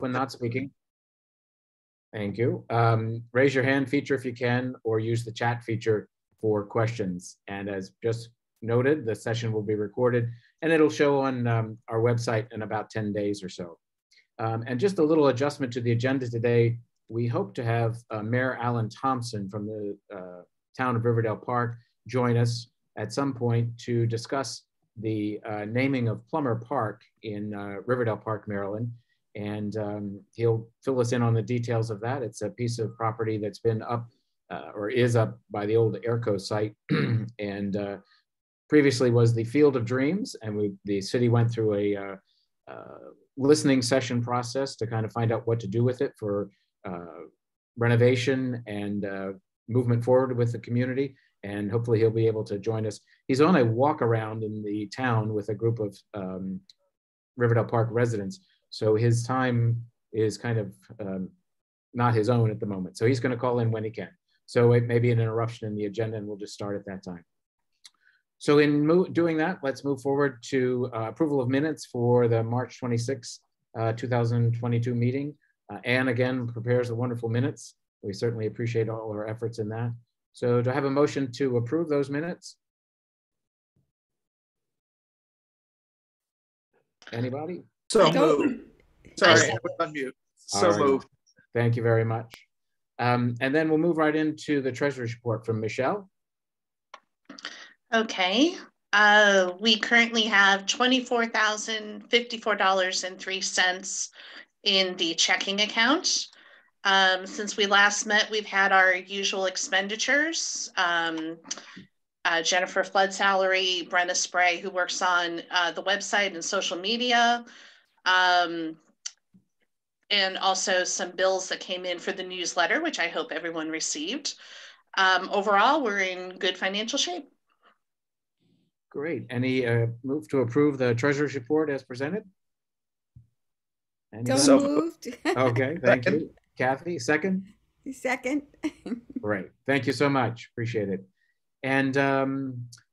When not speaking. Thank you. Raise your hand feature if you can, or use the chat feature for questions. And as just noted, the session will be recorded and it'll show on our website in about 10 days or so. And just a little adjustment to the agenda today. We hope to have Mayor Alan Thompson from the town of Riverdale Park join us at some point to discuss the naming of Plummer Park in Riverdale Park, Maryland. And he'll fill us in on the details of that. It's a piece of property that's been up or is up by the old Airco site and previously was the Field of Dreams. And the city went through a listening session process to kind of find out what to do with it for renovation and movement forward with the community. And hopefully he'll be able to join us. He's on a walk around in the town with a group of Riverdale Park residents. So his time is kind of not his own at the moment. So he's going to call in when he can. So it may be an interruption in the agenda and we'll just start at that time. So in doing that, let's move forward to approval of minutes for the March 26, 2022 meeting. Anne again prepares the wonderful minutes. We certainly appreciate all her efforts in that. So do I have a motion to approve those minutes? Anybody? So moved. Sorry, I was on mute. So moved. Thank you very much. And then we'll move right into the treasurer's report from Michelle. Okay. We currently have $24,054.03 in the checking account. Since we last met, we've had our usual expenditures. Jennifer Flood salary, Brenna Spray, who works on the website and social media, and also some bills that came in for the newsletter, which I hope everyone received. Overall, we're in good financial shape. Great. Any move to approve the treasurer's report as presented? So moved. Okay, thank you. Kathy, second? Second. Great. Thank you so much. Appreciate it. And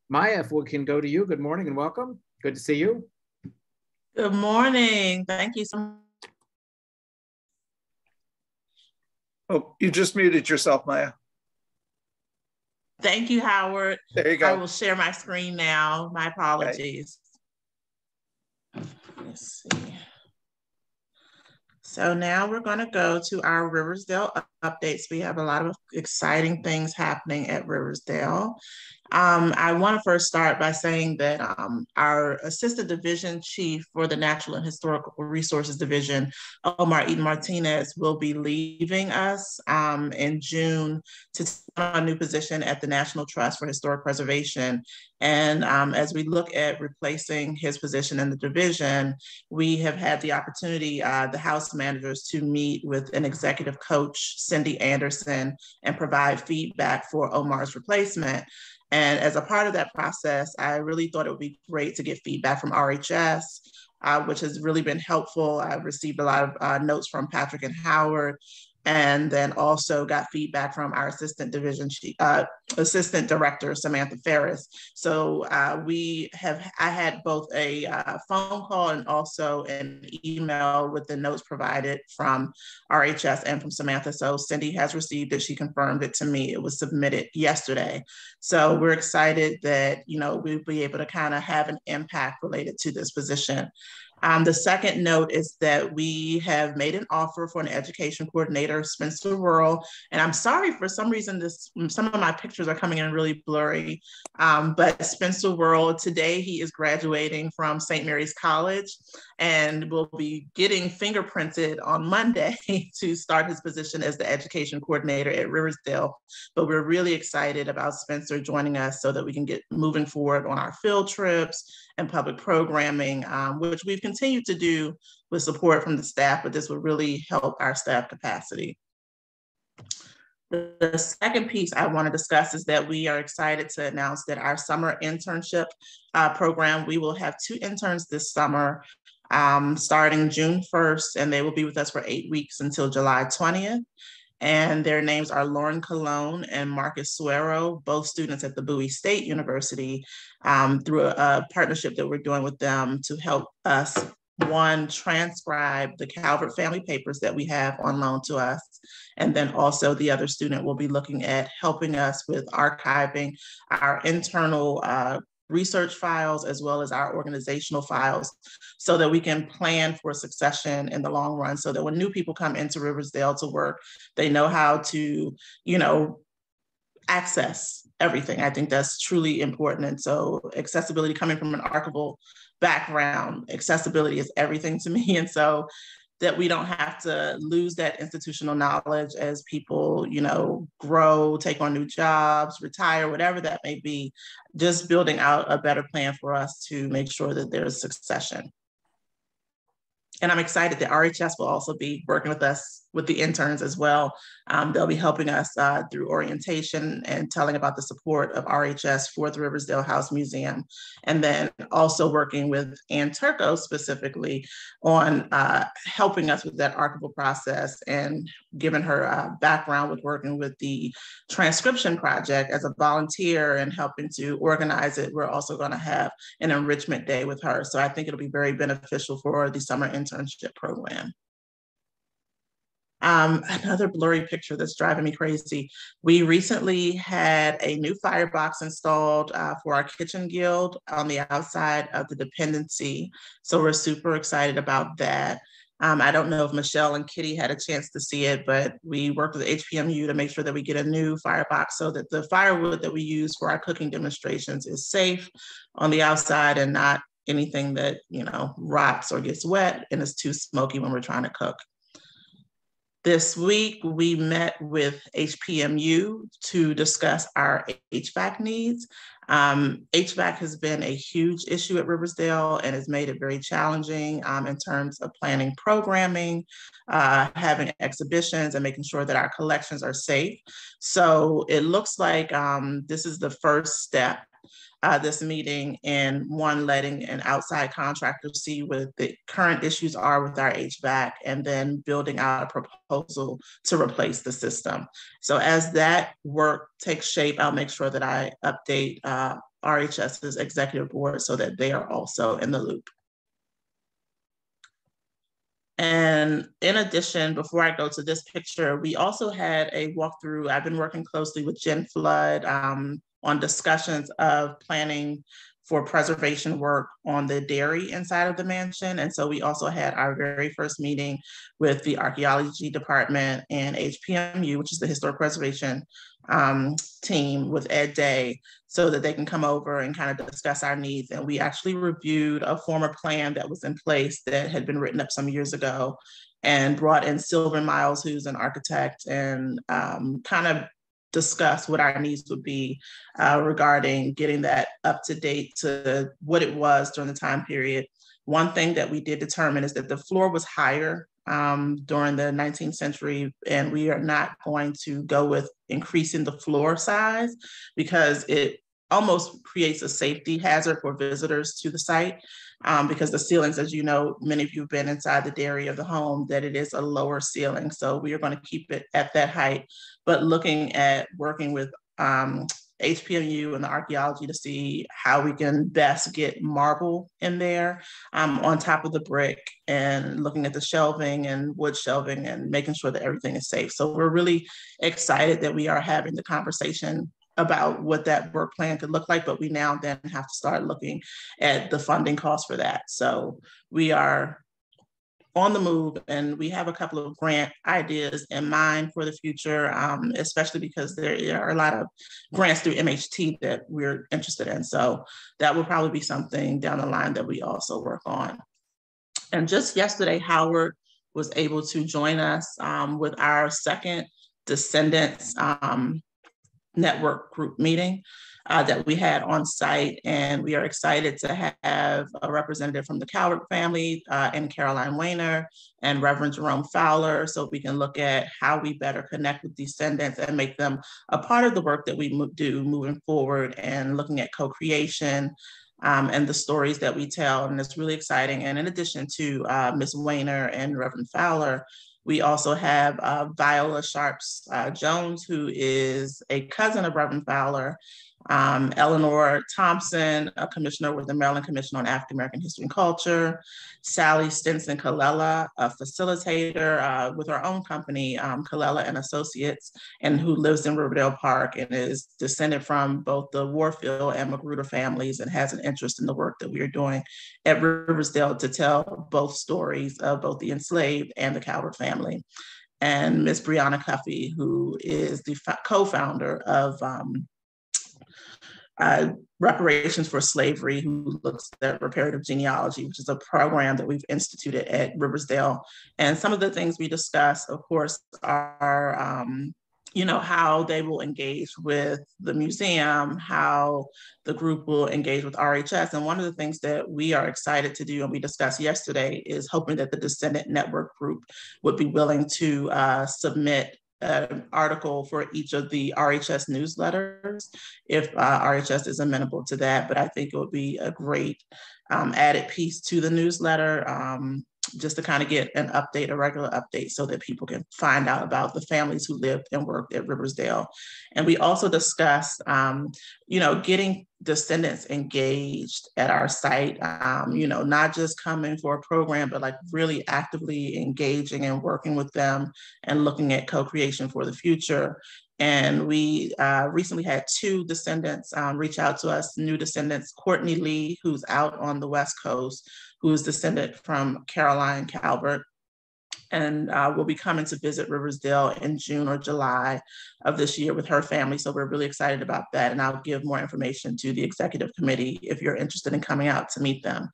Maya, if we can go to you. Good morning and welcome. Good to see you. Good morning. Thank you so much. Oh, you just muted yourself, Maya. Thank you, Howard. There you go. I will share my screen now. My apologies. Okay. Let's see. So now we're going to go to our Riverdale updates. We have a lot of exciting things happening at Riverdale. I want to first start by saying that our Assistant Division Chief for the Natural and Historical Resources Division, Omar Eden Martinez, will be leaving us in June to take on a new position at the National Trust for Historic Preservation. And as we look at replacing his position in the division, we have had the opportunity, the House managers, to meet with an executive coach, Cindy Anderson, and provide feedback for Omar's replacement. And as a part of that process, I really thought it would be great to get feedback from RHS, which has really been helpful. I've received a lot of notes from Patrick and Howard, and then also got feedback from our assistant director, Samantha Ferris. So I had both a phone call and also an email with the notes provided from RHS and from Samantha. So Cindy has received it. She confirmed it to me. It was submitted yesterday. So we're excited that, we'll be able to kind of have an impact related to this position. The second note is that we have made an offer for an education coordinator, Spencer Worrell. And I'm sorry, for some reason, some of my pictures are coming in really blurry. But Spencer Worrell, today he is graduating from St. Mary's College and will be getting fingerprinted on Monday to start his position as the education coordinator at Riverdale. But we're really excited about Spencer joining us so that we can get moving forward on our field trips and public programming, which we've continued to do with support from the staff, but this will really help our staff capacity. The second piece I want to discuss is that we are excited to announce that our summer internship program, we will have 2 interns this summer starting June 1st, and they will be with us for 8 weeks until July 20th. And their names are Lauren Colon and Marcus Suero, both students at the Bowie State University, through a partnership that we're doing with them to help us one, transcribe the Calvert family papers that we have on loan to us. And then also the other student will be looking at helping us with archiving our internal research files as well as our organizational files so that we can plan for succession in the long run, so that when new people come into Riverdale to work, they know how to, you know, access everything. I think that's truly important. And so accessibility, coming from an archival background, accessibility is everything to me. And so that we don't have to lose that institutional knowledge as people, you know, grow, take on new jobs, retire, whatever that may be, just building out a better plan for us to make sure that there's succession. And I'm excited that RHS will also be working with us with the interns as well. They'll be helping us through orientation and telling about the support of RHS for the Riverdale House Museum. And then also working with Ann Turco specifically on helping us with that archival process, and given her background with working with the transcription project as a volunteer and helping to organize it. We're also going to have an enrichment day with her. So I think it'll be very beneficial for the summer internship program. Another blurry picture that's driving me crazy. We recently had a new firebox installed for our kitchen guild on the outside of the dependency. So we're super excited about that. I don't know if Michelle and Kitty had a chance to see it, but we worked with HPMU to make sure that we get a new firebox so that the firewood that we use for our cooking demonstrations is safe on the outside and not anything that, you know, rots or gets wet and is too smoky when we're trying to cook. This week, we met with HPMU to discuss our HVAC needs. HVAC has been a huge issue at Riverdale and has made it very challenging in terms of planning programming, having exhibitions, and making sure that our collections are safe. So it looks like this is the first step, this meeting, in one, letting an outside contractor see what the current issues are with our HVAC, and then building out a proposal to replace the system. So as that work takes shape, I'll make sure that I update RHS's executive board so that they are also in the loop. And in addition, before I go to this picture, we also had a walkthrough. I've been working closely with Jen Flood on discussions of planning for preservation work on the dairy inside of the mansion. And so we also had our very first meeting with the archaeology department and HPMU, which is the historic preservation team, with Ed Day, so that they can come over and kind of discuss our needs. And we actually reviewed a former plan that was in place that had been written up some years ago, and brought in Sylvan Miles, who's an architect, and kind of discuss what our needs would be regarding getting that up to date to what it was during the time period. One thing that we did determine is that the floor was higher during the 19th century, and we are not going to go with increasing the floor size because it almost creates a safety hazard for visitors to the site. Because the ceilings, as you know, many of you have been inside the dairy of the home, that it is a lower ceiling. So we are going to keep it at that height, but looking at working with HPMU and the archaeology to see how we can best get marble in there on top of the brick, and looking at the shelving and wood shelving and making sure that everything is safe. So we're really excited that we are having the conversation about what that work plan could look like, but we now then have to start looking at the funding costs for that. So we are on the move, and we have a couple of grant ideas in mind for the future, especially because there are a lot of grants through MHT that we're interested in. So that will probably be something down the line that we also work on. And just yesterday, Howard was able to join us with our second Descendants network group meeting that we had on site. And we are excited to have a representative from the Calvert family and Caroline Weiner and Reverend Jerome Fowler, so we can look at how we better connect with descendants and make them a part of the work that we do moving forward, and looking at co-creation and the stories that we tell. And it's really exciting. And in addition to Ms. Weiner and Reverend Fowler, we also have Viola Sharps Jones, who is a cousin of Reverend Fowler, Eleanor Thompson, a commissioner with the Maryland Commission on African American History and Culture, Sally Stinson Colella, a facilitator with our own company, Colella and Associates, and who lives in Riverdale Park and is descended from both the Warfield and Magruder families and has an interest in the work that we are doing at Riverdale to tell both stories of both the enslaved and the Calvert family. And Ms. Brianna Cuffey, who is the co-founder of Reparations for Slavery, who looks at reparative genealogy, which is a program that we've instituted at Riverdale. And some of the things we discuss, of course, are how they will engage with the museum, how the group will engage with RHS. And one of the things that we are excited to do, and we discussed yesterday, is hoping that the Descendant Network group would be willing to submit an article for each of the RHS newsletters, if RHS is amenable to that. But I think it would be a great added piece to the newsletter, just to kind of get an update, a regular update, so that people can find out about the families who lived and worked at Riverdale. And we also discussed, getting descendants engaged at our site, not just coming for a program, but like really actively engaging and working with them and looking at co-creation for the future. And we recently had 2 descendants reach out to us, new descendants, Courtney Lee, who's out on the West Coast, who is descended from Caroline Calvert, and will be coming to visit Riverdale in June or July of this year with her family. So we're really excited about that. And I'll give more information to the executive committee if you're interested in coming out to meet them.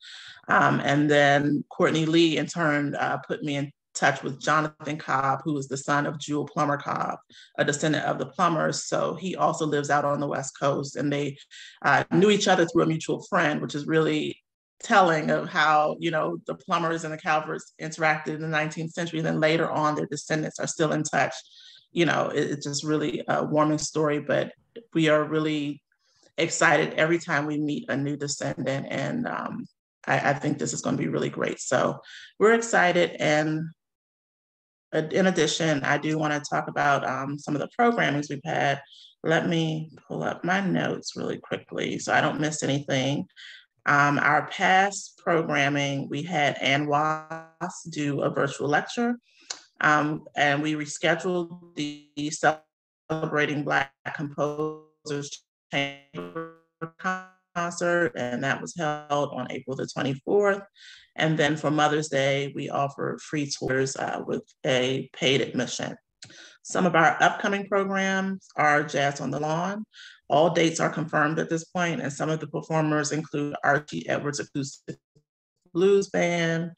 And then Courtney Lee, in turn, put me in touch with Jonathan Cobb, who is the son of Jewel Plummer Cobb, a descendant of the Plumbers. So he also lives out on the West Coast, and they knew each other through a mutual friend, which is really telling of how, the Plumbers and the Calverts interacted in the 19th century. And then later on, their descendants are still in touch. It's just really a warming story, but we are really excited every time we meet a new descendant. And I think this is going to be really great. So we're excited. And in addition, I do want to talk about some of the programmings we've had. Let me pull up my notes really quickly so I don't miss anything. Our past programming, we had Ann Wass do a virtual lecture, and we rescheduled the Celebrating Black Composers Chamber concert, and that was held on April the 24th. And then for Mother's Day, we offered free tours with a paid admission. Some of our upcoming programs are Jazz on the Lawn. All dates are confirmed at this point, and some of the performers include Archie Edwards Acoustic Blues Band,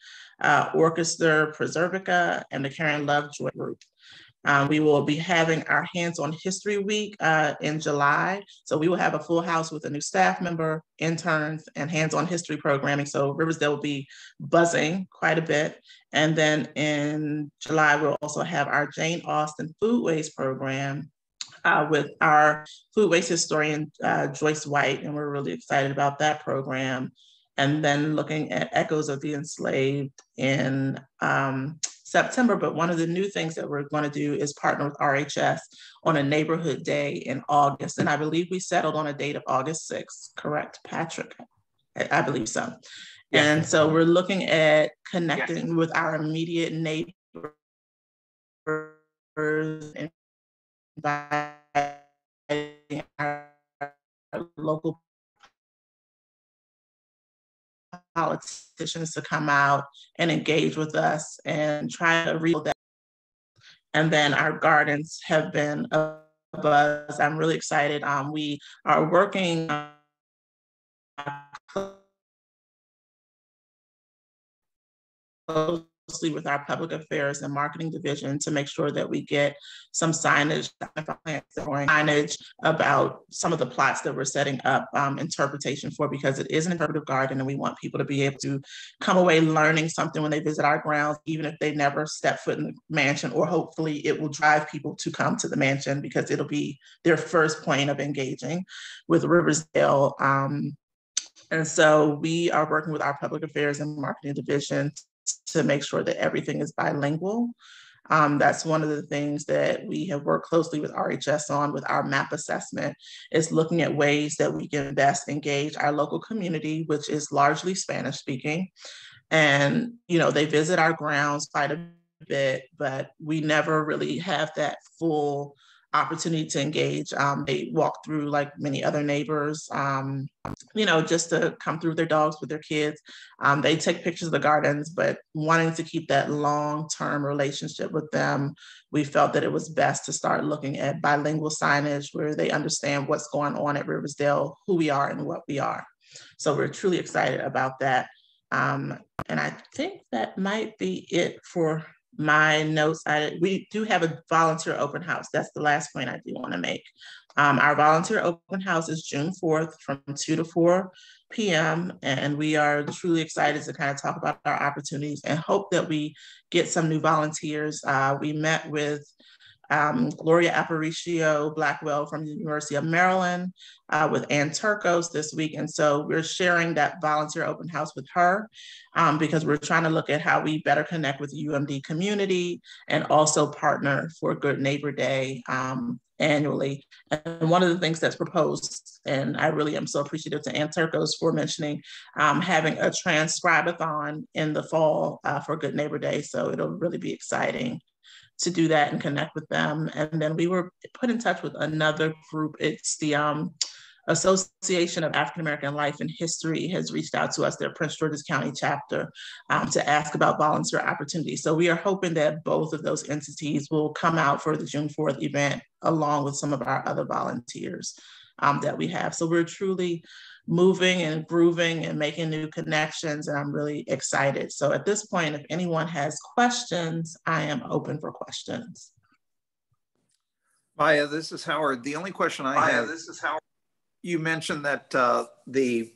Orchestra Preservica, and the Karen Lovejoy Group. We will be having our Hands-on History Week in July. So we will have a full house with a new staff member, interns, and hands-on history programming. So Riverdale will be buzzing quite a bit. And then in July, we'll also have our Jane Austen Food Waste program with our food waste historian, Joyce White. And we're really excited about that program. And then looking at Echoes of the Enslaved in September. But one of the new things that we're going to do is partner with RHS on a neighborhood day in August. And I believe we settled on a date of August 6th, correct, Patrick? I believe so. Yes. And so we're looking at connecting with our immediate neighbors and inviting our local politicians to come out and engage with us and try to read that. And then our gardens have been a buzz. I'm really excited. We are working closely with our public affairs and marketing division to make sure that we get some signage about some of the plots that we're setting up interpretation for, because it is an interpretive garden and we want people to be able to come away learning something when they visit our grounds, even if they never step foot in the mansion, or hopefully it will drive people to come to the mansion because it'll be their first point of engaging with Riverdale. And so we are working with our public affairs and marketing division to make sure that everything is bilingual. That's one of the things that we have worked closely with RHS on with our MAP assessment, is looking at ways that we can best engage our local community, which is largely Spanish speaking. And, you know, they visit our grounds quite a bit, but we never really have that full opportunity to engage. They walk through like many other neighbors, you know, just to come through with their dogs, with their kids. They take pictures of the gardens, but wanting to keep that long-term relationship with them, we felt that it was best to start looking at bilingual signage where they understand what's going on at Riverdale, who we are and what we are. So we're truly excited about that. And I think that might be it for my notes. We do have a volunteer open house. That's the last point I do want to make. Our volunteer open house is June 4th from 2 to 4 p.m. And we are truly excited to kind of talk about our opportunities and hope that we get some new volunteers. We met with Gloria Aparicio Blackwell from the University of Maryland, with Ann Turcos this week. And so we're sharing that volunteer open house with her because we're trying to look at how we better connect with the UMD community and also partner for Good Neighbor Day annually. And one of the things that's proposed, and I really am so appreciative to Ann Turcos for mentioning, having a transcribe-a-thon in the fall for Good Neighbor Day. So it'll really be exciting to do that and connect with them. And then we were put in touch with another group. It's the Association of African American Life and History has reached out to us, their Prince George's County chapter, to ask about volunteer opportunities. So we are hoping that both of those entities will come out for the June 4th event, along with some of our other volunteers that we have. So we're truly moving and grooving and making new connections, and I'm really excited. So at this point, if anyone has questions, I am open for questions. Maya, this is Howard. The only question I have, this is Howard. You mentioned that the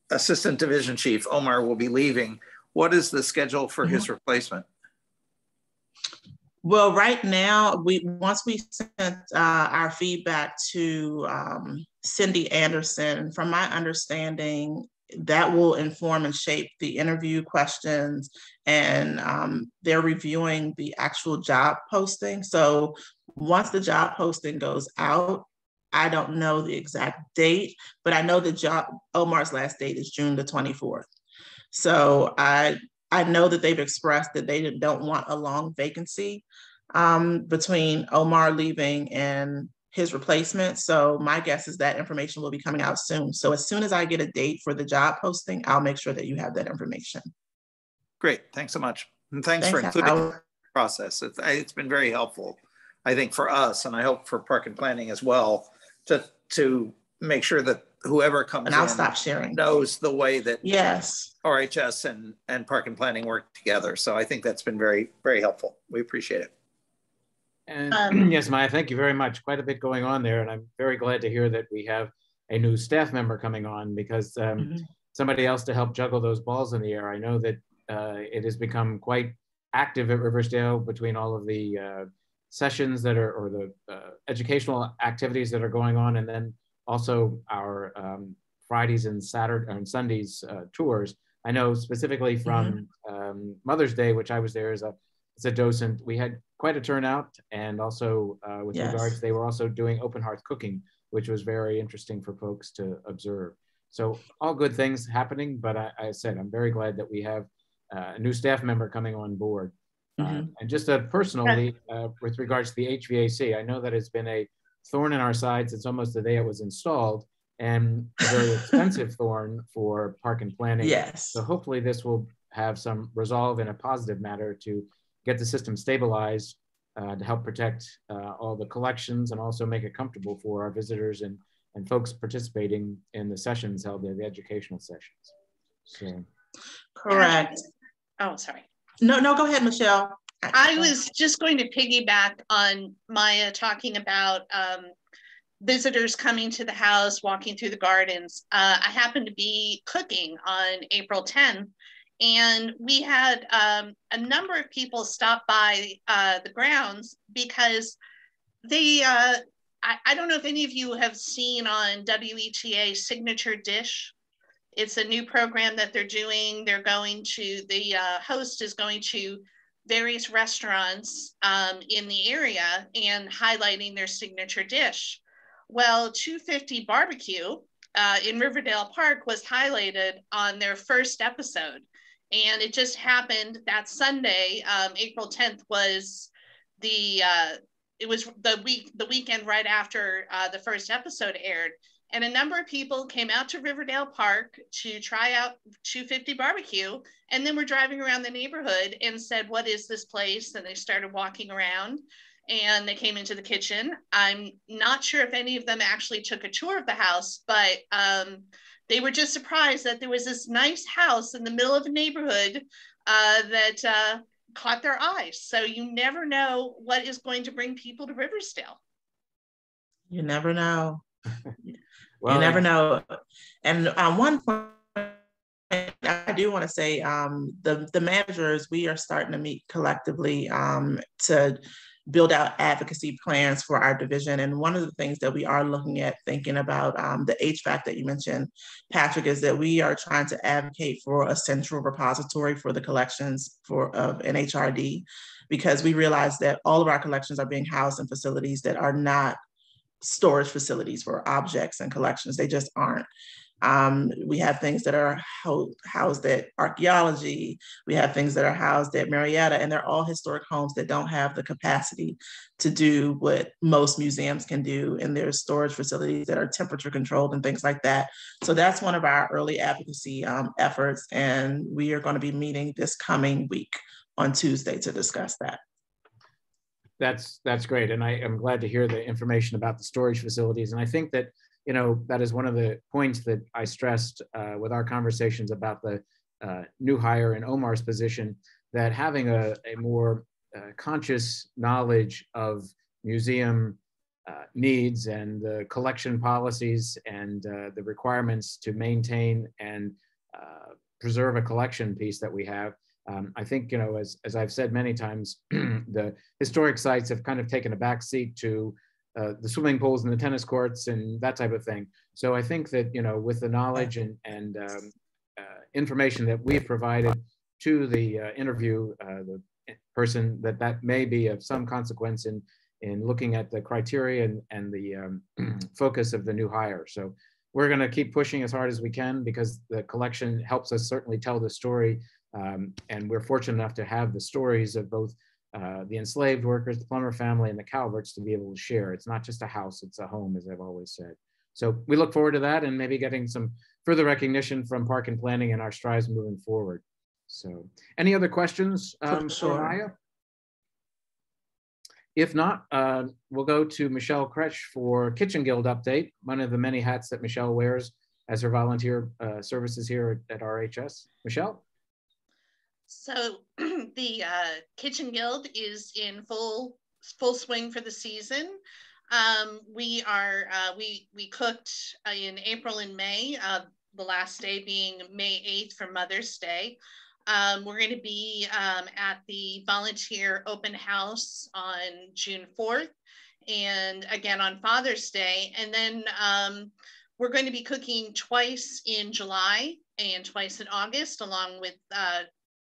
Assistant Division Chief, Omar, will be leaving. What is the schedule for his replacement? Well, right now, once we sent our feedback to Cindy Anderson, from my understanding, that will inform and shape the interview questions, and they're reviewing the actual job posting. So once the job posting goes out, I don't know the exact date, but I know Omar's last date is June the 24th. So I know that they've expressed that they don't want a long vacancy between Omar leaving and his replacement. So my guess is that information will be coming out soon. So as soon as I get a date for the job posting, I'll make sure that you have that information. Great, thanks so much. And thanks for including the process. It's been very helpful, I think, for us, and I hope for Park and Planning as well, to make sure that whoever comes in stop sharing knows the way that yes, RHS and Park and Planning work together. So I think that's been very, very helpful. We appreciate it. And yes, Maya, thank you very much. Quite a bit going on there. And I'm very glad to hear that we have a new staff member coming on, because somebody else to help juggle those balls in the air. I know that it has become quite active at Riverdale between all of the sessions that are, or the educational activities that are going on, and then also our Fridays and Saturday and Sundays tours. I know specifically from Mother's Day, which I was there as a docent, we had quite a turnout, and also with regards, they were also doing open hearth cooking, which was very interesting for folks to observe. So all good things happening, but I said, I'm very glad that we have a new staff member coming on board. And just personally, with regards to the HVAC, I know that it's been a thorn in our side since almost the day it was installed, and a very expensive thorn for Park and Planning. Yes. So hopefully this will have some resolve in a positive manner to get the system stabilized, to help protect all the collections and also make it comfortable for our visitors and folks participating in the sessions held there, the educational sessions. So. Correct. Oh, sorry. No, go ahead, Michelle. I was just going to piggyback on Maya talking about visitors coming to the house, walking through the gardens. I happened to be cooking on April 10th, and we had a number of people stop by the grounds because they, I don't know if any of you have seen on WETA Signature Dish. It's a new program that they're doing. They're going to, the host is going to various restaurants in the area and highlighting their signature dish. Well, 250 Barbecue in Riverdale Park was highlighted on their first episode. And it just happened that Sunday, April 10th, was it was the weekend right after the first episode aired. And a number of people came out to Riverdale Park to try out 250 Barbecue, and then were driving around the neighborhood and said, "What is this place?" And they started walking around, and they came into the kitchen. I'm not sure if any of them actually took a tour of the house, but they were just surprised that there was this nice house in the middle of a neighborhood that caught their eyes. So you never know what is going to bring people to Riversdale. You never know. Well, you never know. And one point I do want to say, the managers, we are starting to meet collectively to build out advocacy plans for our division. And one of the things that we are looking at, thinking about the HVAC that you mentioned, Patrick, is that we are trying to advocate for a central repository for the collections of NHRD, because we realize that all of our collections are being housed in facilities that are not storage facilities for objects and collections. They just aren't. We have things that are housed at archaeology. We have things that are housed at Marietta, and they're all historic homes that don't have the capacity to do what most museums can do. And there's storage facilities that are temperature controlled and things like that. So that's one of our early advocacy efforts. And we are going to be meeting this coming week on Tuesday to discuss that. That's great. And I am glad to hear the information about the storage facilities. And I think that, you know, that is one of the points that I stressed with our conversations about the new hire in Omar's position, that having a more conscious knowledge of museum needs and the collection policies and the requirements to maintain and preserve a collection piece that we have. I think, you know, as I've said many times, the historic sites have kind of taken a back seat to the swimming pools and the tennis courts and that type of thing. So I think that, you know, with the knowledge and information that we've provided to the interview, the person, that may be of some consequence in looking at the criteria and the focus of the new hire. So we're going to keep pushing as hard as we can, because the collection helps us certainly tell the story. And we're fortunate enough to have the stories of both the enslaved workers, the Plummer family, and the Calverts to be able to share. It's not just a house, it's a home, as I've always said. So we look forward to that, and maybe getting some further recognition from Park and Planning and our strides moving forward. So any other questions for Maya? If not, we'll go to Michelle Kretsch for Kitchen Guild update, one of the many hats that Michelle wears as her volunteer services here at RHS. Michelle? So the Kitchen Guild is in full swing for the season. We cooked in April and May, the last day being May 8th for Mother's Day. We're going to be at the volunteer open house on June 4th, and again on Father's Day. And then we're going to be cooking twice in July and twice in August, along with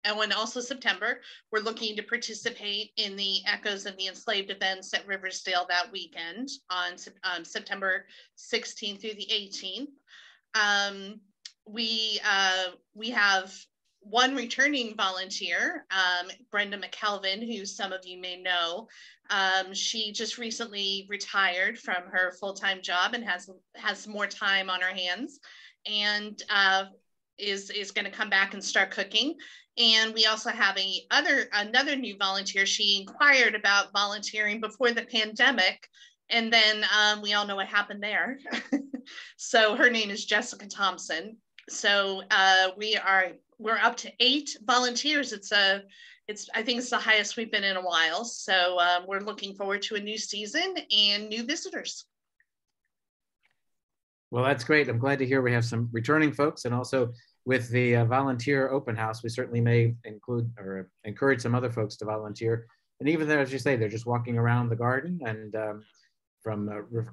and also September. We're looking to participate in the Echoes of the Enslaved events at Riversdale that weekend on September 16th through the 18th. We have one returning volunteer, Brenda McKelvin, who some of you may know. She just recently retired from her full-time job and has more time on her hands, and is going to come back and start cooking. And we also have another new volunteer. She inquired about volunteering before the pandemic, and then we all know what happened there. So her name is Jessica Thompson. So we're up to 8 volunteers. I think it's the highest we've been in a while. So we're looking forward to a new season and new visitors. Well, that's great. I'm glad to hear we have some returning folks, and also with the volunteer open house, we certainly may include or encourage some other folks to volunteer. And even there, as you say, they're just walking around the garden, and from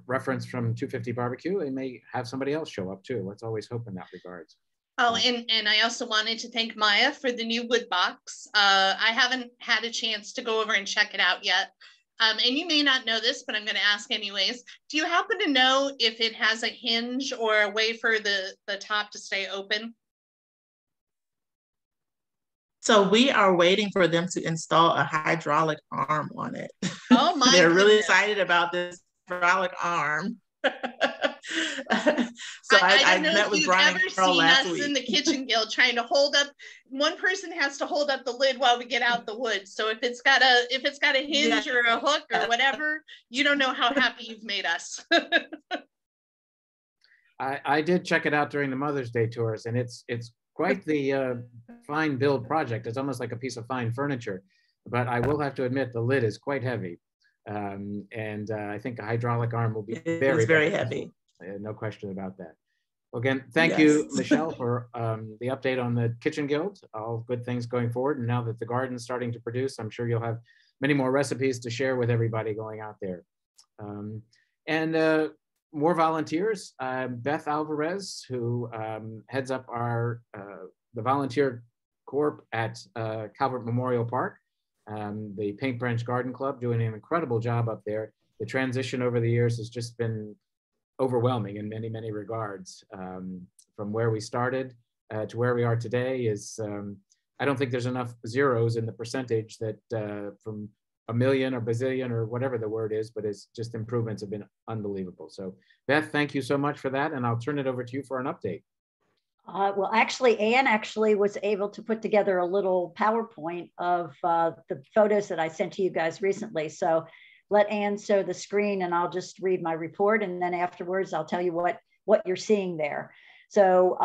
reference from 250 Barbecue, they may have somebody else show up too. Let's always hope in that regards. Oh, and I also wanted to thank Maya for the new wood box. I haven't had a chance to go over and check it out yet. And you may not know this, but I'm going to ask anyways. Do you happen to know if it has a hinge or a way for the top to stay open? So we are waiting for them to install a hydraulic arm on it. Oh my They're really goodness. excited about this hydraulic arm. So I met with Brian Carroll last week. In the kitchen guild trying to hold up, one person has to hold up the lid while we get out the wood. So if it's got a hinge or a hook or whatever, you don't know how happy you've made us. I did check it out during the Mother's Day tours, and it's quite the fine build project. It's almost like a piece of fine furniture, but I will have to admit the lid is quite heavy. And I think a hydraulic arm will be very heavy. No question about that. Well, again, thank you, Michelle, for the update on the Kitchen Guild. All good things going forward. And now that the garden's starting to produce, I'm sure you'll have many more recipes to share with everybody going out there. And more volunteers. Beth Alvarez, who heads up the volunteer corp at Calvert Memorial Park, the Paint Branch Garden Club, doing an incredible job up there. The transition over the years has just been overwhelming in many, many regards. From where we started to where we are today is, I don't think there's enough zeros in the percentage that from a million or bazillion or whatever the word is, but it's just improvements have been unbelievable. So Beth, thank you so much for that. And I'll turn it over to you for an update. Well, actually, Anne was able to put together a little PowerPoint of the photos that I sent to you guys recently. So let Anne show the screen and I'll just read my report. And then afterwards, I'll tell you what you're seeing there. So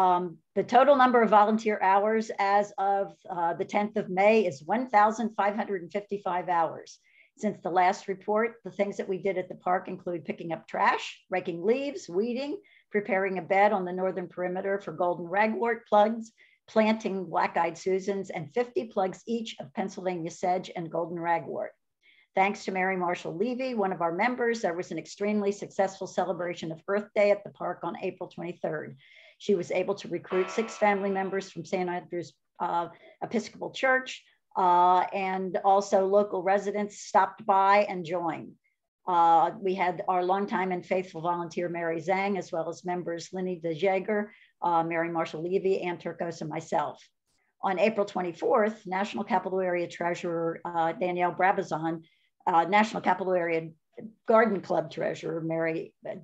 the total number of volunteer hours as of the 10th of May is 1,555 hours. Since the last report, the things that we did at the park include picking up trash, raking leaves, weeding, preparing a bed on the northern perimeter for golden ragwort plugs, planting black-eyed Susans, and 50 plugs each of Pennsylvania sedge and golden ragwort. Thanks to Mary Marshall Levy, one of our members, there was an extremely successful celebration of Earth Day at the park on April 23rd. She was able to recruit 6 family members from St. Andrew's Episcopal Church, and also local residents stopped by and joined. We had our longtime and faithful volunteer, Mary Zhang, as well as members Lenny DeJager, Mary Marshall Levy, Ann Turcos, and myself. On April 24th, National Capital Area Treasurer Danielle Brabazon, National Capital Area Garden Club Treasurer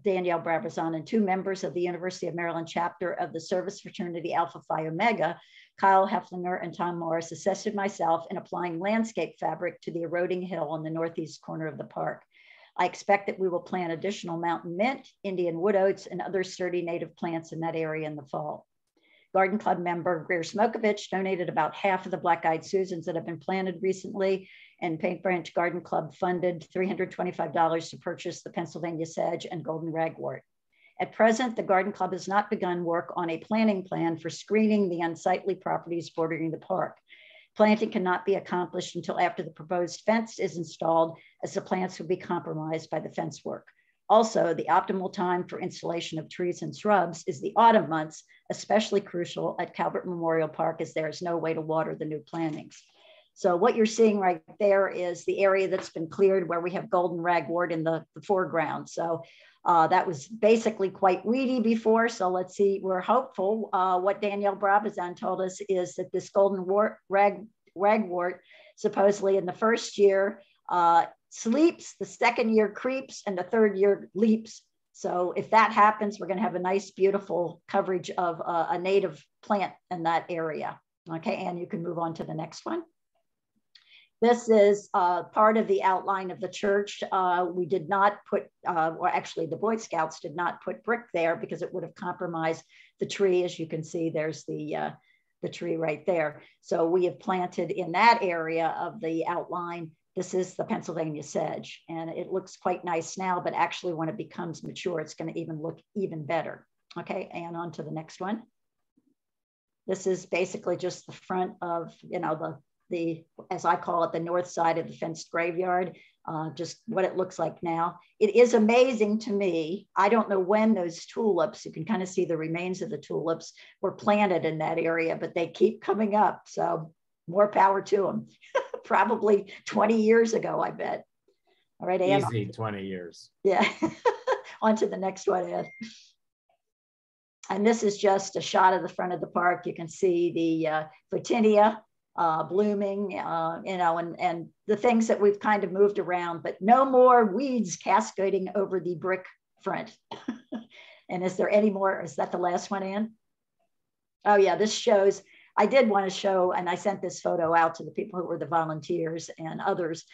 Danielle Brabazon, and 2 members of the University of Maryland chapter of the Service Fraternity Alpha Phi Omega, Kyle Hefflinger and Tom Morris, assisted myself in applying landscape fabric to the eroding hill on the northeast corner of the park. I expect that we will plant additional mountain mint, Indian wood oats, and other sturdy native plants in that area in the fall. Garden Club member Greer Smokovich donated about half of the black-eyed Susans that have been planted recently, and Paint Branch Garden Club funded $325 to purchase the Pennsylvania sedge and golden ragwort. At present, the Garden Club has not begun work on a planting plan for screening the unsightly properties bordering the park. Planting cannot be accomplished until after the proposed fence is installed, as the plants will be compromised by the fence work. Also, the optimal time for installation of trees and shrubs is the autumn months, especially crucial at Calvert Memorial Park, as there is no way to water the new plantings. So what you're seeing right there is the area that's been cleared where we have golden ragwort in the foreground. So that was basically quite weedy before. So let's see, we're hopeful. What Danielle Brabazon told us is that this golden ragwort, supposedly in the first year, sleeps, the second year creeps, and the third year leaps. So if that happens, we're going to have a nice, beautiful coverage of a native plant in that area. Okay, and you can move on to the next one. This is part of the outline of the church. We did not put, or actually the Boy Scouts did not put brick there because it would have compromised the tree. As you can see, there's the tree right there. So we have planted in that area of the outline. This is the Pennsylvania sedge, and it looks quite nice now, but actually when it becomes mature, it's going to even look even better. Okay, and on to the next one. This is basically just the front of, as I call it, the north side of the fenced graveyard, just what it looks like now. It is amazing to me. I don't know when those tulips, you can kind of see the remains of the tulips, were planted in that area, but they keep coming up. So more power to them. Probably 20 years ago, I bet. All right, Ann. Easy 20 years. Yeah. On to the next one, Ed. And this is just a shot of the front of the park. You can see the Photinia blooming, you know, and the things that we've kind of moved around, but no more weeds cascading over the brick front. And is there any more? Is that the last one, Ann? Oh yeah, this shows, I did want to show, and I sent this photo out to the people who were the volunteers and others.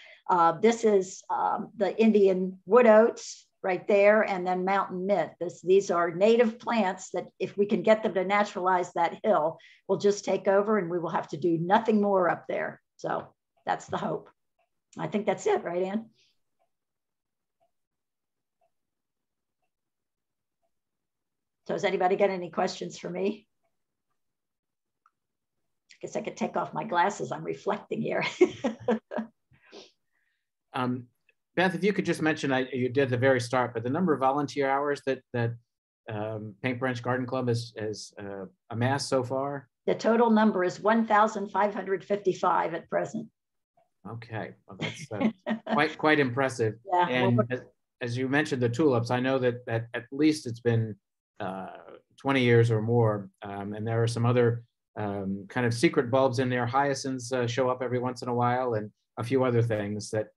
This is the Indian wood oats right there, and then mountain mint. These are native plants that if we can get them to naturalize that hill, we'll just take over and we will have to do nothing more up there. So that's the hope. I think that's it, right, Ann? So has anybody got any questions for me? I guess I could take off my glasses. I'm reflecting here. Beth, if you could just mention, you did at the very start, but the number of volunteer hours that Paint Branch Garden Club has amassed so far? The total number is 1,555 at present. Okay, well, that's quite impressive. Yeah, and as you mentioned, the tulips, I know that at least it's been 20 years or more, and there are some other kind of secret bulbs in there. Hyacinths show up every once in a while, and a few other things that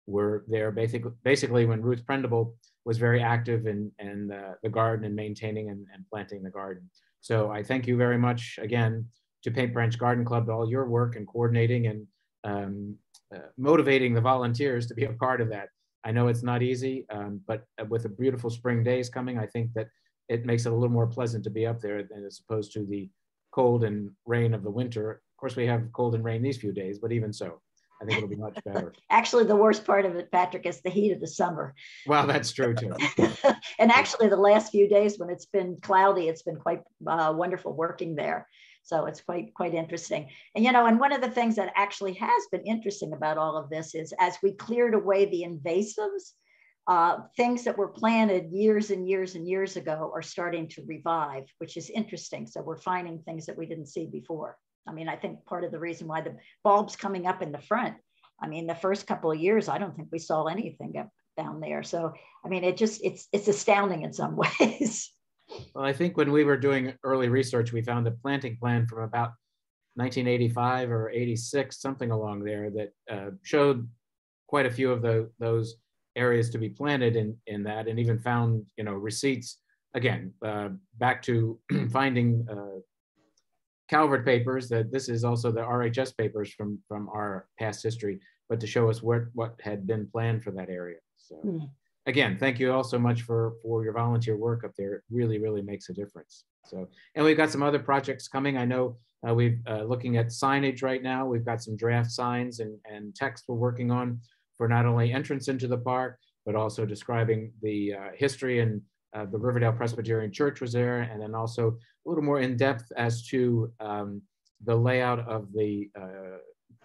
were there basically when Ruth Prendable was very active in the garden and maintaining and planting the garden. So I thank you very much again to Paint Branch Garden Club, all your work and coordinating and motivating the volunteers to be a part of that. I know it's not easy, but with the beautiful spring days coming, I think that it makes it a little more pleasant to be up there as opposed to the cold and rain of the winter. Of course, we have cold and rain these few days, but even so, I think it'll be much better. Actually, the worst part of it, Patrick, is the heat of the summer. Well, that's true too. And actually the last few days when it's been cloudy, it's been quite wonderful working there. So it's quite interesting. And, you know, and one of the things that actually has been interesting about all of this is as we cleared away the invasives, things that were planted years and years and years ago are starting to revive, which is interesting. So we're finding things that we didn't see before. I mean, I think part of the reason why the bulbs coming up in the front, I mean, the first couple of years, I don't think we saw anything up down there. So, I mean, it's astounding in some ways. Well, I think when we were doing early research, we found a planting plan from about 1985 or 86, something along there, that showed quite a few of those areas to be planted in that, and even found, you know, receipts, again, back to finding Calvert papers, that this is also the RHS papers from our past history, but to show us what had been planned for that area. So again, thank you all so much for your volunteer work up there. It really, really makes a difference. So, and we've got some other projects coming. I know we've looking at signage right now. We've got some draft signs and text we're working on for not only entrance into the park, but also describing the history, and the Riverdale Presbyterian Church was there, and then also a little more in depth as to the layout of the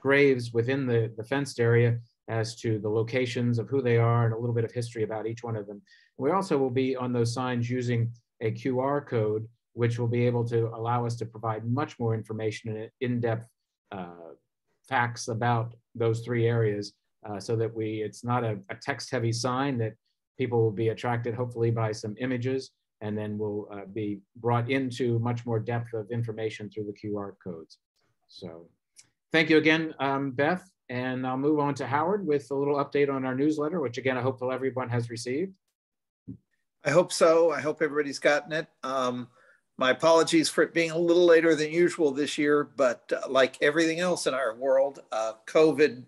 graves within the fenced area, as to the locations of who they are and a little bit of history about each one of them. We also will be on those signs using a QR code, which will be able to allow us to provide much more information and in-depth facts about those three areas, so that it's not a text-heavy sign, that people will be attracted hopefully by some images, and then will be brought into much more depth of information through the QR codes. So thank you again, Beth. And I'll move on to Howard with a little update on our newsletter, which again, I hope everyone has received. I hope so. I hope everybody's gotten it. My apologies for it being a little later than usual this year, but like everything else in our world, COVID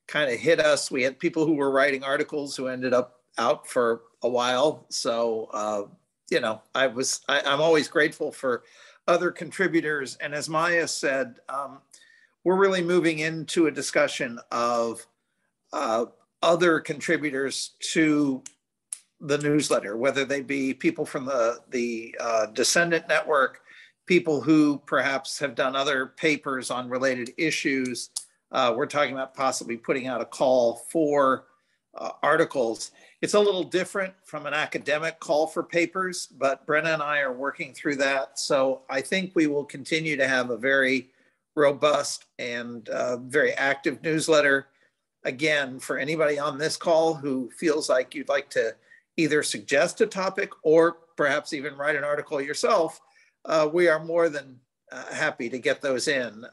kind of hit us. We had people who were writing articles who ended up out for a while. So, you know, I'm always grateful for other contributors. And as Maya said, we're really moving into a discussion of other contributors to the newsletter, whether they be people from the Descendant Network, people who perhaps have done other papers on related issues, we're talking about possibly putting out a call for articles. It's a little different from an academic call for papers, but Brenna and I are working through that. So I think we will continue to have a very robust and very active newsletter. Again, for anybody on this call who feels like you'd like to either suggest a topic or perhaps even write an article yourself, we are more than happy to get those in.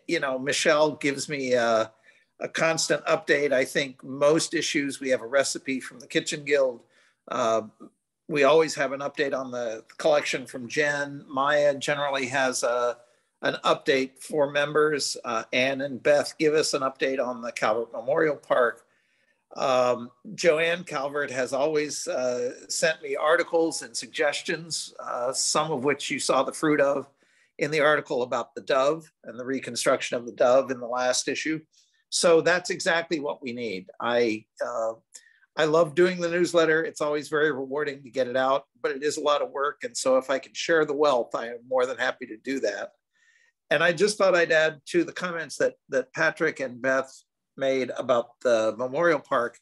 You know, Michelle gives me a constant update. I think most issues, we have a recipe from the Kitchen Guild. We always have an update on the collection from Jen. Maya generally has an update for members. Ann and Beth give us an update on the Calvert Memorial Park. Joanne Calvert has always sent me articles and suggestions, some of which you saw the fruit of in the article about the Dove and the reconstruction of the Dove in the last issue. So that's exactly what we need. I love doing the newsletter. It's always very rewarding to get it out, but it is a lot of work. And so if I can share the wealth, I am more than happy to do that. And I just thought I'd add to the comments that Patrick and Beth made about the Memorial Park.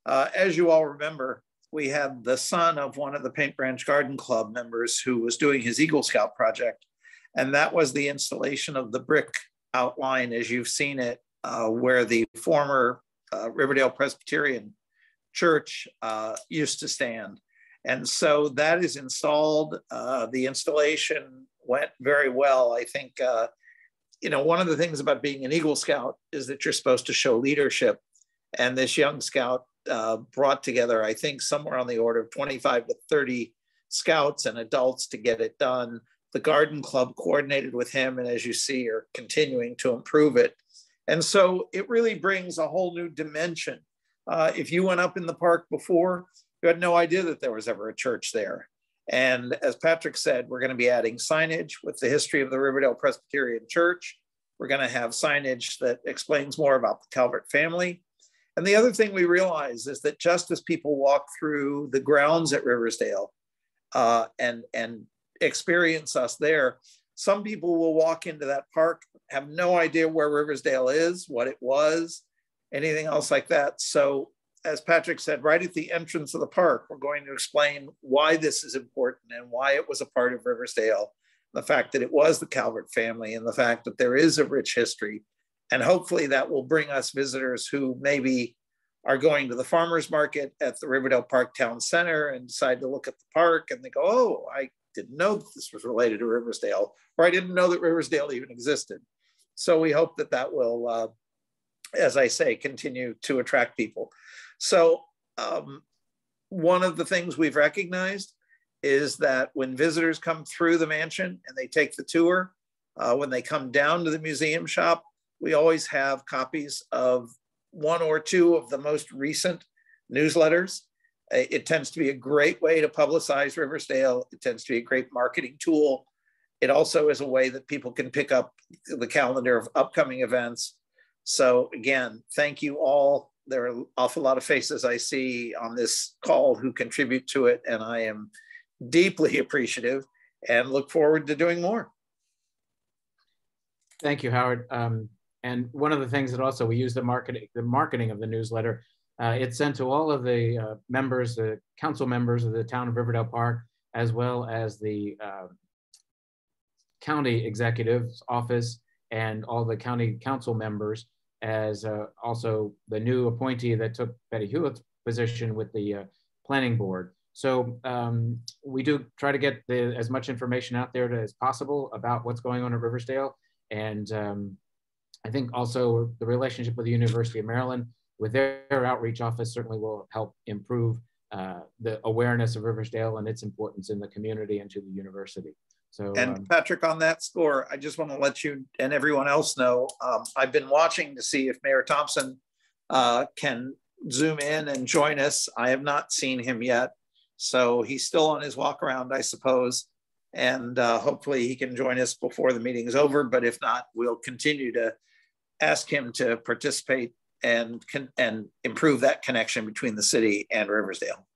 As you all remember, we had the son of one of the Paint Branch Garden Club members who was doing his Eagle Scout project. And that was the installation of the brick outline as you've seen it, where the former Riverdale Presbyterian church used to stand. And so that is installed. The installation went very well. I think, you know, one of the things about being an Eagle Scout is that you're supposed to show leadership. And this young scout brought together, I think, somewhere on the order of 25 to 30 scouts and adults to get it done. The garden club coordinated with him, and as you see, are continuing to improve it. And so it really brings a whole new dimension. If you went up in the park before, you had no idea that there was ever a church there. And as Patrick said, we're going to be adding signage with the history of the Riverdale Presbyterian Church. We're going to have signage that explains more about the Calvert family. And the other thing we realize is that just as people walk through the grounds at Riverdale and experience us there, some people will walk into that park, have no idea where Riverdale is, what it was, anything else like that. So as Patrick said, right at the entrance of the park, we're going to explain why this is important and why it was a part of Riverdale, the fact that it was the Calvert family and the fact that there is a rich history. And hopefully that will bring us visitors who maybe are going to the farmer's market at the Riverdale Park Town Center and decide to look at the park and they go, oh, I didn't know that this was related to Riverdale, or I didn't know that Riverdale even existed. So we hope that that will, as I say, continue to attract people. So one of the things we've recognized is that when visitors come through the mansion and they take the tour, when they come down to the museum shop, we always have copies of one or two of the most recent newsletters. It tends to be a great way to publicize Riverdale. It tends to be a great marketing tool. It also is a way that people can pick up the calendar of upcoming events. So again, thank you all. There are an awful lot of faces I see on this call who contribute to it, and I am deeply appreciative and look forward to doing more. Thank you, Howard. And one of the things that also we use the marketing of the newsletter, it's sent to all of the members, the council members of the town of Riverdale Park, as well as the county executive's office and all the county council members, as also the new appointee that took Betty Hewitt's position with the planning board. So we do try to get as much information out there as possible about what's going on at Riverdale. And I think also the relationship with the University of Maryland with their outreach office certainly will help improve the awareness of Riverdale and its importance in the community and to the university. So, and Patrick, on that score, I just want to let you and everyone else know, I've been watching to see if Mayor Thompson can zoom in and join us. I have not seen him yet. So he's still on his walk around, I suppose. And hopefully he can join us before the meeting is over. But if not, we'll continue to ask him to participate and improve that connection between the city and Riverdale.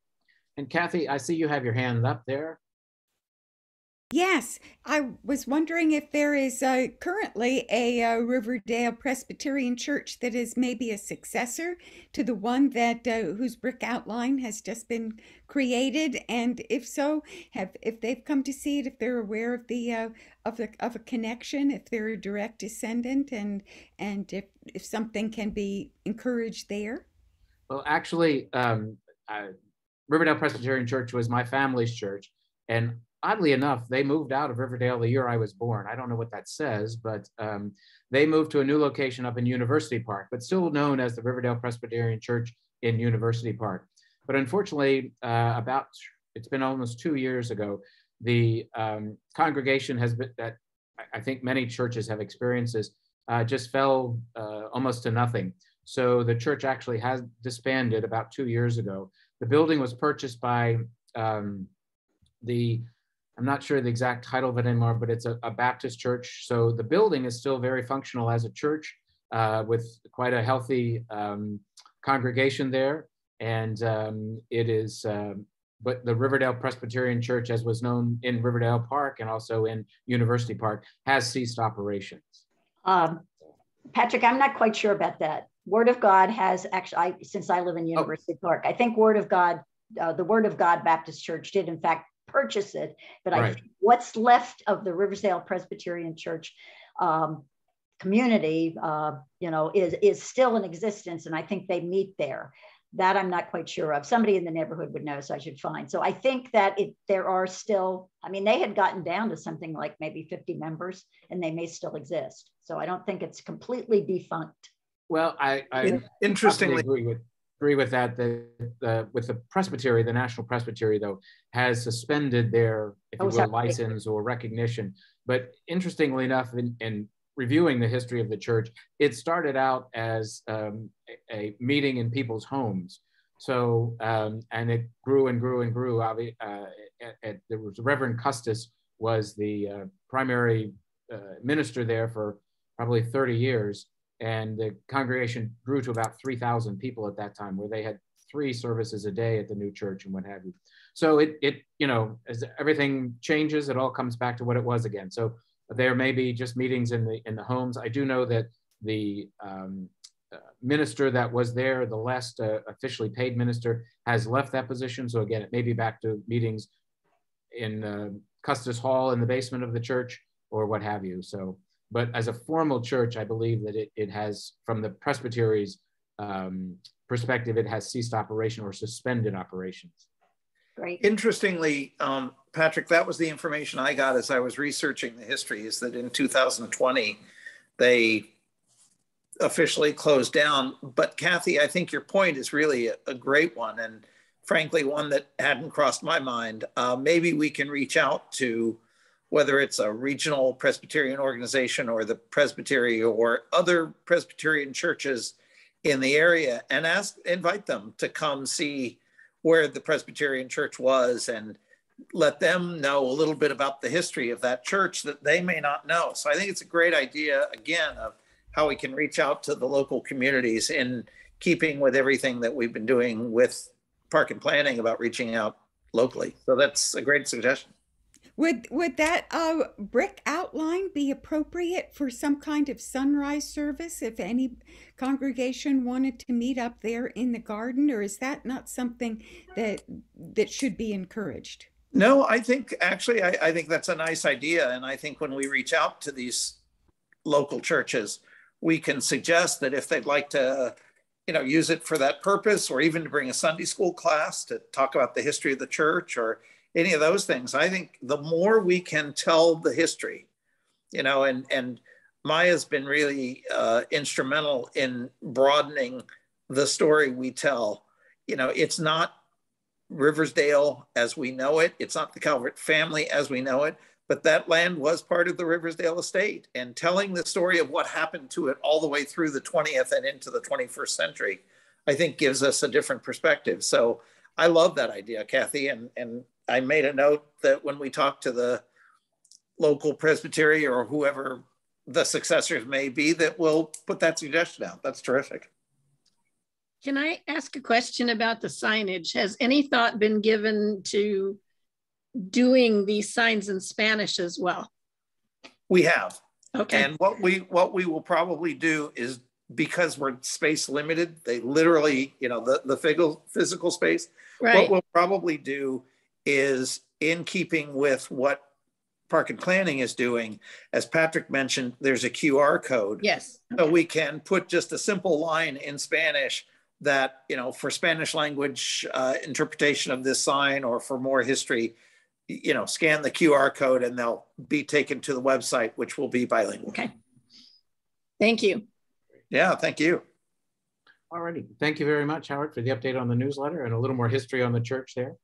And Kathy, I see you have your hand up there. Yes, I was wondering if there is currently a Riverdale Presbyterian church that is maybe a successor to the one that whose brick outline has just been created, and if so, if they've come to see it, if they're aware of of a connection, if they're a direct descendant, and if something can be encouraged there. Well, actually, Riverdale Presbyterian Church was my family's church, and oddly enough, they moved out of Riverdale the year I was born. I don't know what that says, but they moved to a new location up in University Park, but still known as the Riverdale Presbyterian Church in University Park. But unfortunately, it's been almost 2 years ago, the congregation has been, that I think many churches have experienced this, just fell almost to nothing. So the church actually has disbanded about 2 years ago. The building was purchased by I'm not sure the exact title of it anymore, but it's a Baptist church. So the building is still very functional as a church with quite a healthy congregation there. And it is, but the Riverdale Presbyterian Church, as was known in Riverdale Park and also in University Park, has ceased operations. Patrick, I'm not quite sure about that. Word of God has actually, since I live in University Park, I think Word of God, the Word of God Baptist Church did in fact purchase it, but I think what's left of the Riverdale Presbyterian Church community, is still in existence, and I think they meet there. That I'm not quite sure of. Somebody in the neighborhood would know, so I should find. So I think that there are still, I mean, they had gotten down to something like maybe 50 members, and they may still exist. So I don't think it's completely defunct. Well, I interestingly agree with that. With the Presbytery, the National Presbytery, though, has suspended their, if you will, license or recognition. But interestingly enough, in reviewing the history of the church, it started out as a meeting in people's homes. So, and it grew and grew and grew. There was Reverend Custis was the primary minister there for probably 30 years. And the congregation grew to about 3,000 people at that time, where they had 3 services a day at the new church and what have you. So it as everything changes, it all comes back to what it was again. So there may be just meetings in the homes. I do know that the minister that was there, the last officially paid minister, has left that position. So again, it may be back to meetings in Custis Hall in the basement of the church or what have you. So, but as a formal church, I believe that it has, from the Presbytery's perspective, it has ceased operation or suspended operations. Great. Interestingly, Patrick, that was the information I got as I was researching the history, is that in 2020, they officially closed down. But Kathy, I think your point is really a great one, and frankly, one that hadn't crossed my mind. Maybe we can reach out to, whether it's a regional Presbyterian organization or the Presbytery or other Presbyterian churches in the area, and invite them to come see where the Presbyterian church was and let them know a little bit about the history of that church that they may not know. So I think it's a great idea, again, of how we can reach out to the local communities in keeping with everything that we've been doing with park and planning about reaching out locally. So that's a great suggestion. Would that brick outline be appropriate for some kind of sunrise service if any congregation wanted to meet up there in the garden, or is that not something that should be encouraged? No, I think actually, I think that's a nice idea. And I think when we reach out to these local churches, we can suggest that if they'd like to, use it for that purpose, or even to bring a Sunday school class to talk about the history of the church or any of those things. I think the more we can tell the history, and Maya's been really instrumental in broadening the story we tell. It's not Riverdale as we know it. It's not the Calvert family as we know it, but that land was part of the Riverdale estate, and telling the story of what happened to it all the way through the 20th and into the 21st century, I think gives us a different perspective. So I love that idea, Kathy. And I made a note that when we talk to the local presbytery or whoever the successors may be, that we'll put that suggestion out. That's terrific. Can I ask a question about the signage? Has any thought been given to doing these signs in Spanish as well? We have. Okay. And what we will probably do is, because we're space limited, they literally, the physical space. Right. What we'll probably do is, in keeping with what Park and Planning is doing, as Patrick mentioned, there's a QR code. Yes. Okay. So we can put just a simple line in Spanish that, for Spanish language interpretation of this sign, or for more history, scan the QR code and they'll be taken to the website, which will be bilingual. Okay. Thank you. Yeah, thank you. All righty. Thank you very much, Howard, for the update on the newsletter and a little more history on the church there.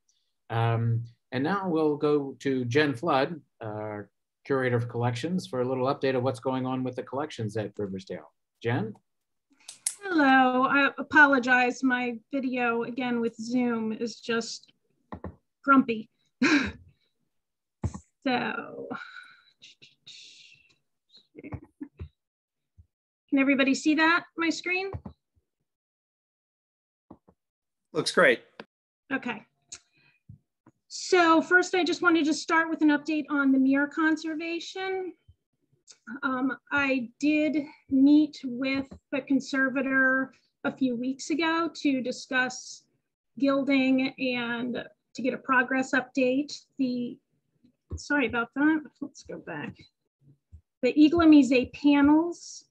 And now we'll go to Jen Flood, our Curator of Collections, for a little update of what's going on with the collections at Riverdale. Jen? Hello, I apologize. My video, again with Zoom, is just grumpy. So, can everybody see that, my screen? Looks great. Okay. So first, I just wanted to start with an update on the mirror conservation. I did meet with the conservator a few weeks ago to discuss gilding and to get a progress update. Sorry about that, let's go back. The Eagle Mise panels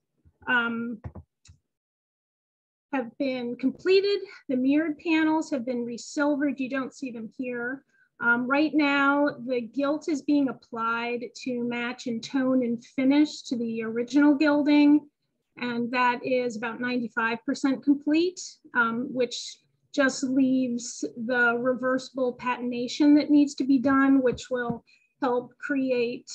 have been completed. The mirrored panels have been resilvered. You don't see them here. Right now, the gilt is being applied to match in tone and finish to the original gilding, and that is about 95% complete, which just leaves the reversible patination that needs to be done, which will help create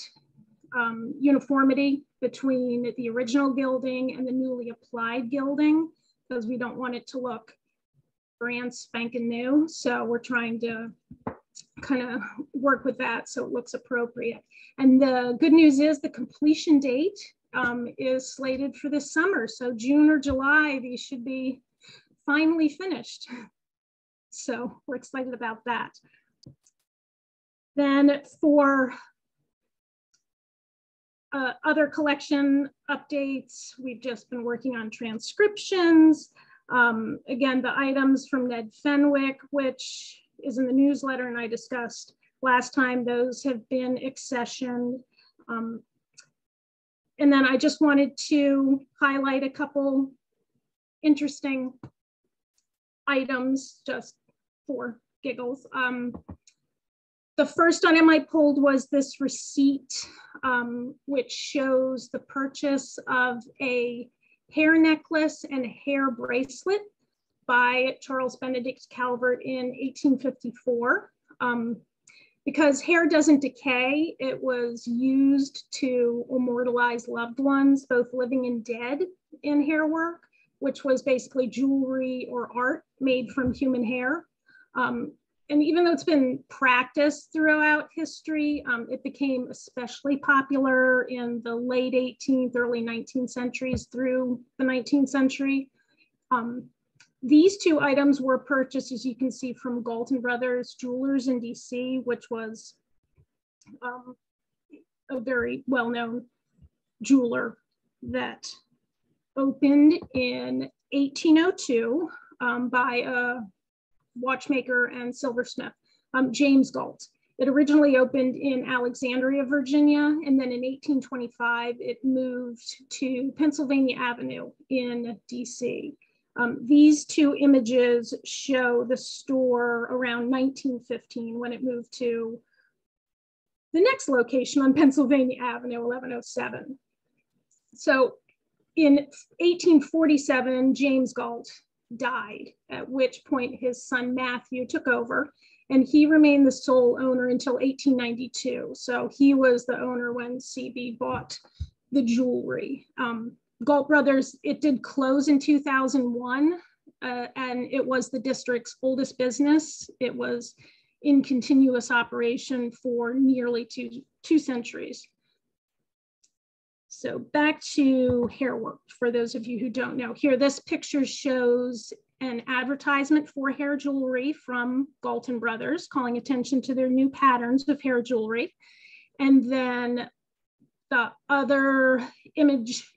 uniformity between the original gilding and the newly applied gilding, because we don't want it to look brand spanking new. So we're trying to kind of work with that so it looks appropriate. And the good news is the completion date is slated for this summer. So June or July, these should be finally finished. So we're excited about that. Then for other collection updates, we've just been working on transcriptions. Again, the items from Ned Fenwick, which is in the newsletter and I discussed last time, those have been accessioned. And then I just wanted to highlight a couple interesting items just for giggles. The first item I pulled was this receipt, which shows the purchase of a hair necklace and a hair bracelet by Charles Benedict Calvert in 1854. Because hair doesn't decay, it was used to immortalize loved ones, both living and dead, in hair work, which was basically jewelry or art made from human hair. And even though it's been practiced throughout history, it became especially popular in the late 18th, early 19th centuries through the 19th century. These two items were purchased, as you can see, from Galton Brothers Jewelers in DC, which was a very well-known jeweler that opened in 1802 by a watchmaker and silversmith, James Galt. It originally opened in Alexandria, Virginia, and then in 1825, it moved to Pennsylvania Avenue in DC. These two images show the store around 1915 when it moved to the next location on Pennsylvania Avenue, 1107. So in 1847, James Galt died, at which point his son Matthew took over, and he remained the sole owner until 1892. So he was the owner when CB bought the jewelry. Galt Brothers, it did close in 2001, and it was the district's oldest business. It was in continuous operation for nearly two centuries. So back to hair work, for those of you who don't know. Here, this picture shows an advertisement for hair jewelry from Galton Brothers, calling attention to their new patterns of hair jewelry. And then the other image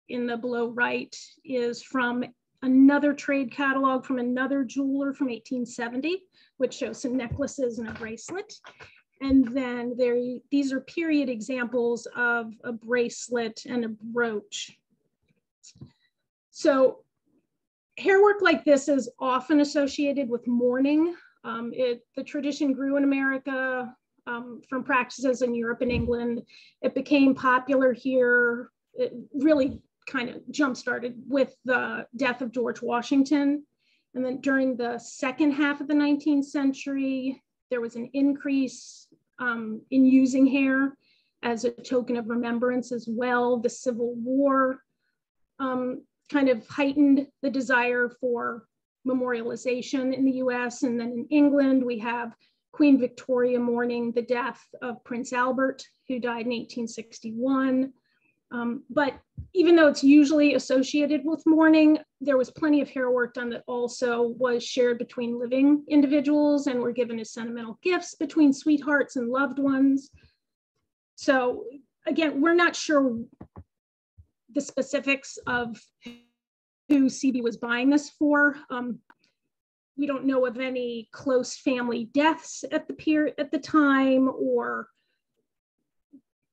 in the below right is from another trade catalog from another jeweler from 1870, which shows some necklaces and a bracelet. And then these are period examples of a bracelet and a brooch. So hair work like this is often associated with mourning. The tradition grew in America from practices in Europe and England. It became popular here. It really kind of jump-started with the death of George Washington. And then during the second half of the 19th century, there was an increase in using hair as a token of remembrance as well. The Civil War kind of heightened the desire for memorialization in the US. And then in England, we have Queen Victoria mourning the death of Prince Albert, who died in 1861. But even though it's usually associated with mourning, there was plenty of hair work done that also was shared between living individuals and were given as sentimental gifts between sweethearts and loved ones. So again, we're not sure the specifics of who CB was buying this for. We don't know of any close family deaths at the time, or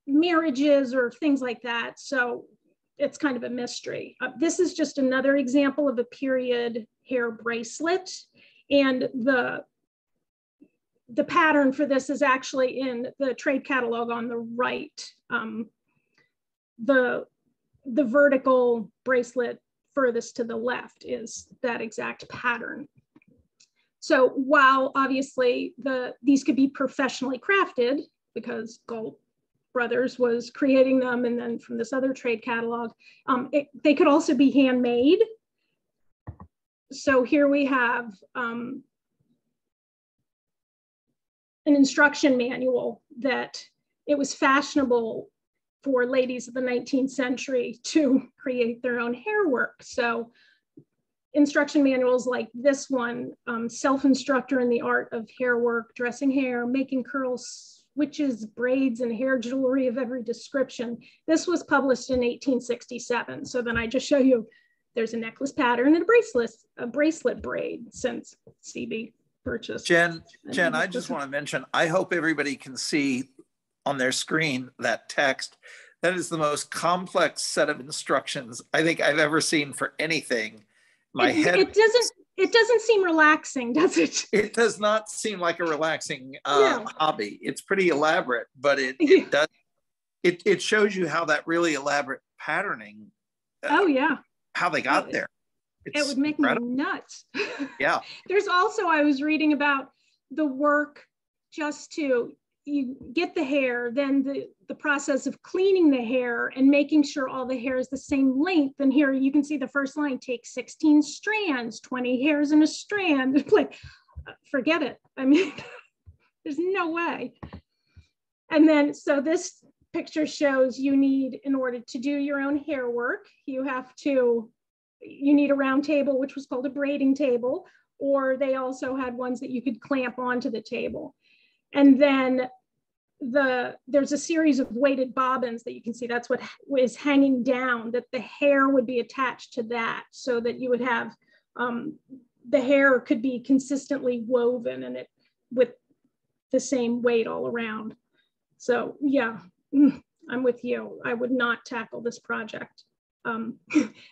marriages or things like that. So it's kind of a mystery. This is just another example of a period hair bracelet. And the pattern for this is actually in the trade catalog on the right. The vertical bracelet furthest to the left is that exact pattern. So while obviously these could be professionally crafted, because Galt Brothers was creating them, and then from this other trade catalog, they could also be handmade. So here we have an instruction manual that it was fashionable for ladies of the 19th century to create their own hair work. So instruction manuals like this one, self-instructor in the art of hair work, dressing hair, making curls, switches, braids, and hair jewelry of every description. This was published in 1867. So then I just show you, there's a necklace pattern and a bracelet braid since CB purchased. Jen, I just want to mention, I hope everybody can see on their screen that text. That is the most complex set of instructions I think I've ever seen for anything. It doesn't seem relaxing, does it? It does not seem like a relaxing hobby. It's pretty elaborate, but it does. It shows you how that really elaborate patterning. How they got there. It would make me nuts. Yeah. There's also, I was reading about the work just to, you get the hair, then the process of cleaning the hair and making sure all the hair is the same length. And here you can see the first line, take 16 strands, 20 hairs in a strand. It's like, forget it. I mean, there's no way. And then, so this picture shows you need, in order to do your own hair work, you need a round table, which was called a braiding table, or they also had ones that you could clamp onto the table. And then there's a series of weighted bobbins that you can see. That's what is hanging down, that the hair would be attached to that, so that you would have, the hair could be consistently woven and it with the same weight all around. So yeah, I'm with you. I would not tackle this project.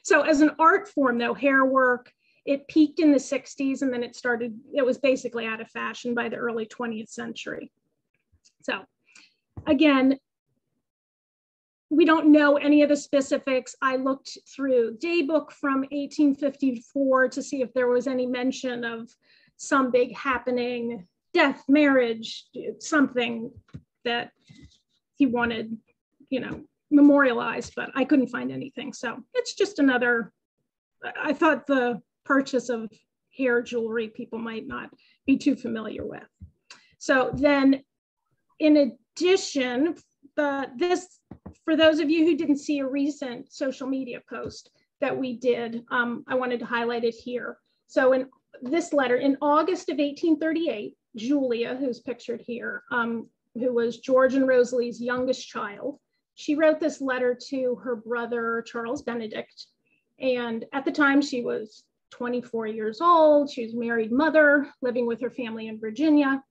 So as an art form though, hair work, it peaked in the 60s and then it was basically out of fashion by the early 20th century. So again, we don't know any of the specifics. I looked through Daybook from 1854 to see if there was any mention of some big happening, death, marriage, something that he wanted, memorialized, but I couldn't find anything. So it's just another, I thought the purchase of hair jewelry people might not be too familiar with. So then in addition, for those of you who didn't see a recent social media post that we did, I wanted to highlight it here. So in this letter, in August of 1838, Julia, who's pictured here, who was George and Rosalie's youngest child, she wrote this letter to her brother, Charles Benedict. And at the time she was 24 years old. She was a married mother living with her family in Virginia.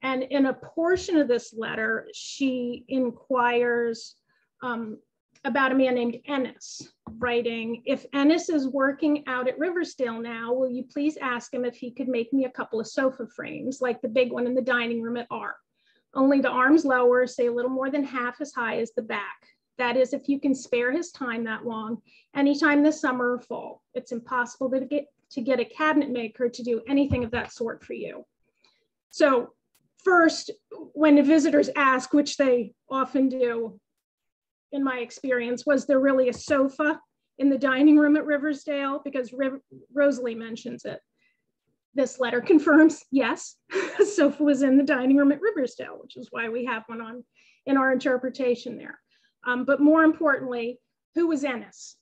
And in a portion of this letter, she inquires about a man named Ennis, writing, "If Ennis is working out at Riverdale now, will you please ask him if he could make me a couple of sofa frames like the big one in the dining room at R. Only the arms lower, say a little more than half as high as the back. That is, if you can spare his time that long, anytime this summer or fall. It's impossible to get a cabinet maker to do anything of that sort for you." So first, when the visitors ask, which they often do, in my experience, was there really a sofa in the dining room at Riverdale? Because Rosalie mentions it. This letter confirms, yes, a sofa was in the dining room at Riverdale, which is why we have one on in our interpretation there. But more importantly, who was Ennis?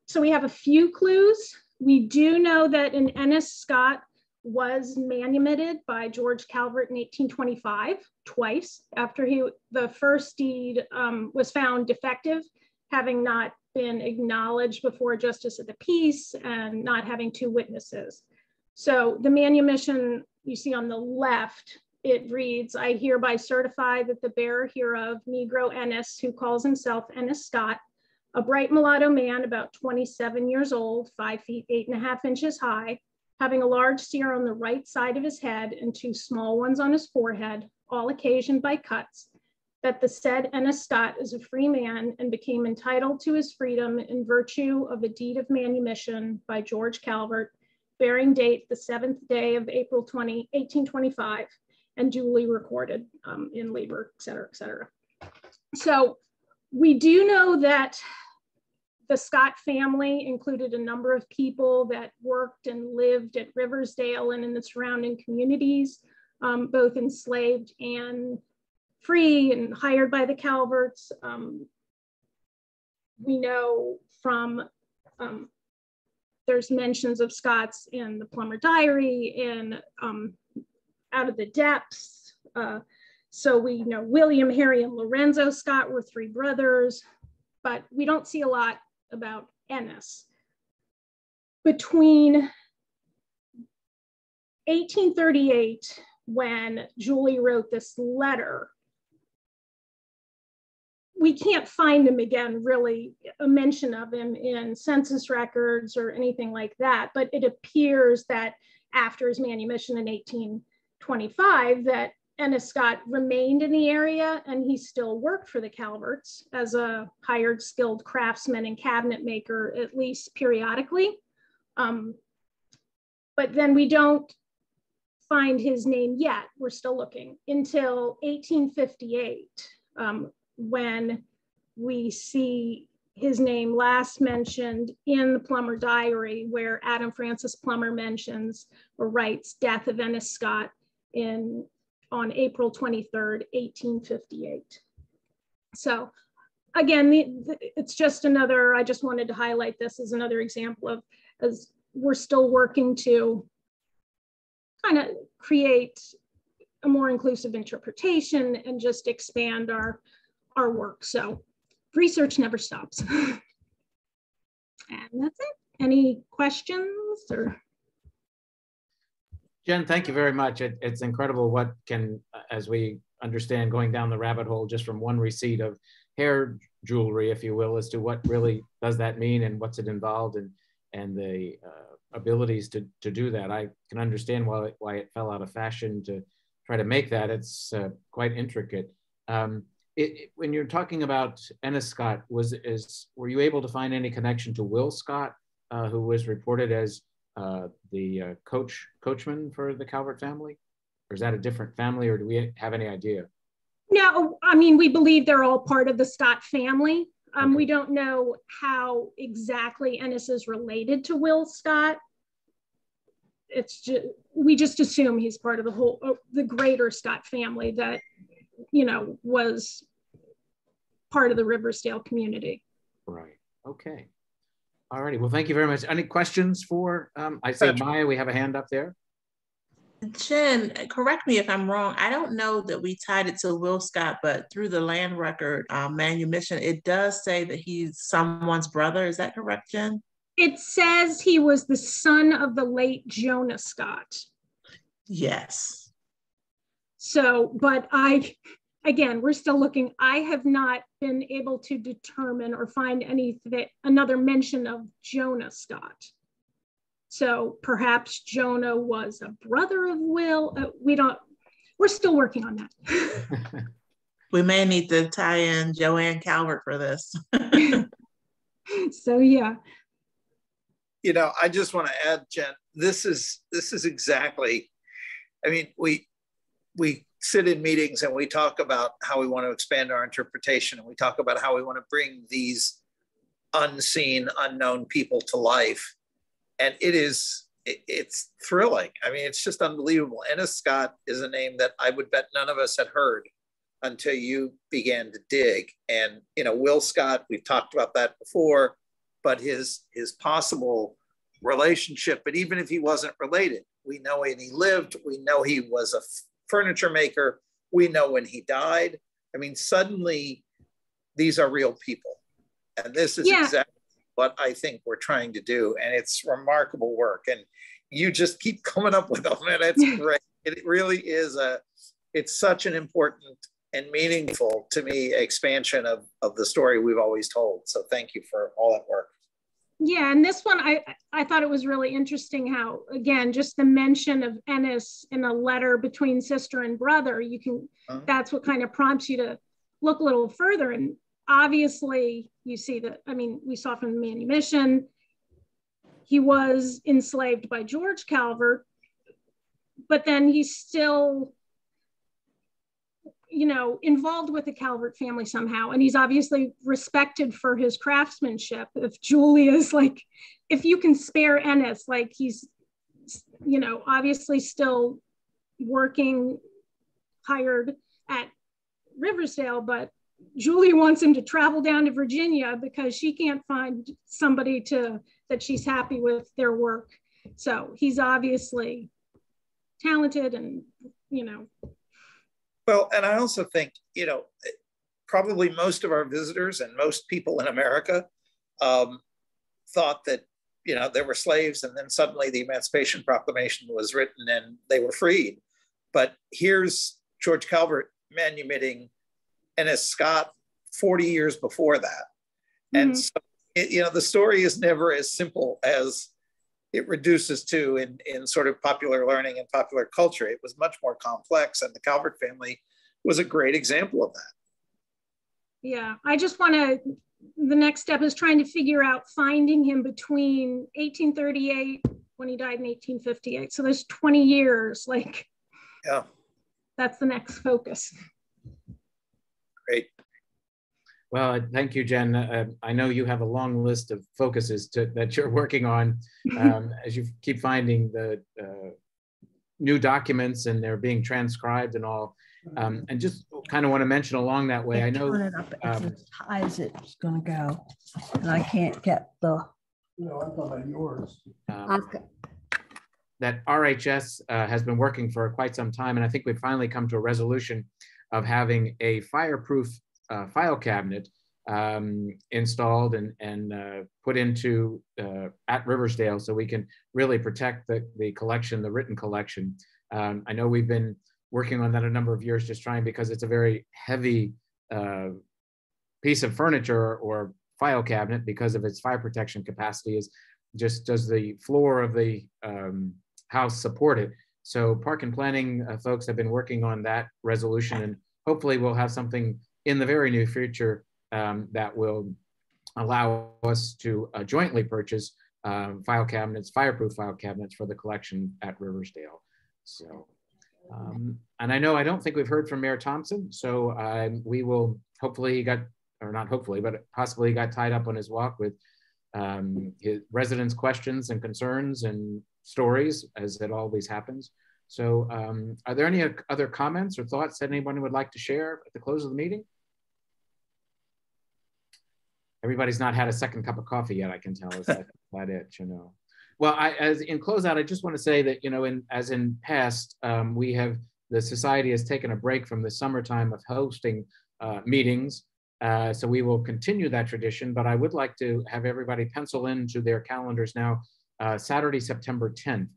So we have a few clues. We do know that an Ennis Scott was manumitted by George Calvert in 1825, twice, after the first deed was found defective, having not been acknowledged before a justice of the peace and not having two witnesses. So the manumission you see on the left, it reads, "I hereby certify that the bearer hereof, Negro Ennis, who calls himself Ennis Scott, a bright mulatto man about 27 years old, 5 feet 8.5 inches high, having a large sear on the right side of his head and 2 small ones on his forehead, all occasioned by cuts, that the said Ennis Scott is a free man and became entitled to his freedom in virtue of a deed of manumission by George Calvert, bearing date the 7th day of April 20, 1825, and duly recorded in labor, et cetera, et cetera." So we do know that the Scott family included a number of people that worked and lived at Riverdale and in the surrounding communities, both enslaved and free and hired by the Calverts. We know from, there's mentions of Scotts in the Plummer Diary, in Out of the Depths. So we know William, Harry, and Lorenzo Scott were 3 brothers, but we don't see a lot about Ennis. Between 1838, when Julie wrote this letter, we can't find him again, really, a mention of him in census records or anything like that, but it appears that after his manumission in 1825, that Ennis Scott remained in the area and he still worked for the Calverts as a hired skilled craftsman and cabinet maker, at least periodically. But then we don't find his name yet, we're still looking, until 1858, when we see his name last mentioned in the Plummer Diary, where Adam Francis Plummer mentions or writes death of Ennis Scott on April 23rd, 1858. So again, it's just another, I just wanted to highlight this as another example of, as we're still working to kind of create a more inclusive interpretation and just expand our work. So research never stops. And that's it. Any questions or? Jen, thank you very much. It's incredible what can, as we understand, going down the rabbit hole just from one receipt of hair jewelry, if you will, as to what really does that mean and what's it involved in, and the abilities to do that. I can understand why it fell out of fashion to try to make that. It's quite intricate. When you're talking about Ennis Scott, were you able to find any connection to Will Scott, who was reported as the coachman for the Calvert family? Or is that a different family, or do we have any idea? No, I mean, we believe they're all part of the Scott family. Okay. We don't know how exactly Ennis is related to Will Scott. It's just, we just assume he's part of the greater Scott family that, you know, was part of the Riverdale community. Right, okay. All righty. Well, thank you very much. Any questions for, I see Maya, we have a hand up there. Jen, correct me if I'm wrong. I don't know that we tied it to Will Scott, but through the land record manumission, it does say that he's someone's brother. Is that correct, Jen? It says he was the son of the late Jonah Scott. Yes. So, but again, we're still looking. I have not been able to determine or find another mention of Jonah Scott. So perhaps Jonah was a brother of Will. We're still working on that. We may need to tie in Joanne Calvert for this. So yeah. You know, I just want to add, Jen, this is exactly, I mean, we sit in meetings and we talk about how we want to expand our interpretation, and we talk about how we want to bring these unseen, unknown people to life. And it's thrilling. I mean, it's just unbelievable. Ennis Scott is a name that I would bet none of us had heard until you began to dig. And, you know, Will Scott, we've talked about that before, but his possible relationship, but even if he wasn't related, we know when he lived, we know he was a furniture maker, we know when he died. I mean, suddenly these are real people. And this is exactly what I think we're trying to do. And it's remarkable work. And you just keep coming up with them, and it's great. It really is it's such an important and meaningful, to me, expansion of the story we've always told. So thank you for all that work. Yeah, and this one, I thought it was really interesting how, again, just the mention of Ennis in a letter between sister and brother, you can, that's what kind of prompts you to look a little further. And obviously you see that, I mean, we saw from the manumission, he was enslaved by George Calvert, but then he's still, you know, involved with the Calvert family somehow. And he's obviously respected for his craftsmanship. If Julia's like, if you can spare Ennis, like he's, you know, obviously still working hired at Riverdale, but Julie wants him to travel down to Virginia because she can't find somebody that she's happy with their work. So he's obviously talented and, you know. Well, and I also think, you know, probably most of our visitors and most people in America thought that, you know, there were slaves and then suddenly the Emancipation Proclamation was written and they were freed. But here's George Calvert manumitting Ennis Scott 40 years before that. And so, you know, the story is never as simple as it reduces to in sort of popular learning and popular culture. It was much more complex, and the Calvert family was a great example of that. Yeah, I just want to, the next step is trying to figure out finding him between 1838 when he died in 1858. So there's 20 years, like, yeah, that's the next focus. Great. Well, thank you, Jen. I know you have a long list of focuses that you're working on as you keep finding the new documents and they're being transcribed and all. And just kind of want to mention along that way, I know turn it up as high as it's going to go, and I can't get the. No, I thought about yours. That RHS has been working for quite some time, and I think we've finally come to a resolution of having a fireproof file cabinet installed and put into at Riverdale, so we can really protect the collection, the written collection. I know we've been working on that a number of years, just trying, because it's a very heavy piece of furniture or file cabinet because of its fire protection capacity. Is just, does the floor of the house support it? So Park and Planning folks have been working on that resolution, and hopefully we'll have something in the very near future that will allow us to jointly purchase file cabinets, fireproof file cabinets for the collection at Riverdale. So, and I know, I don't think we've heard from Mayor Thompson, so we will hopefully not hopefully, but possibly got tied up on his walk with his residents' questions and concerns and stories, as it always happens. So are there any other comments or thoughts that anyone would like to share at the close of the meeting? everybody's not had a second cup of coffee yet, I can tell. Is that it, you know? Well, as in closeout, I just want to say that, you know, as in past, the society has taken a break from the summertime of hosting meetings. So we will continue that tradition, but I would like to have everybody pencil into their calendars now, Saturday, September 10th.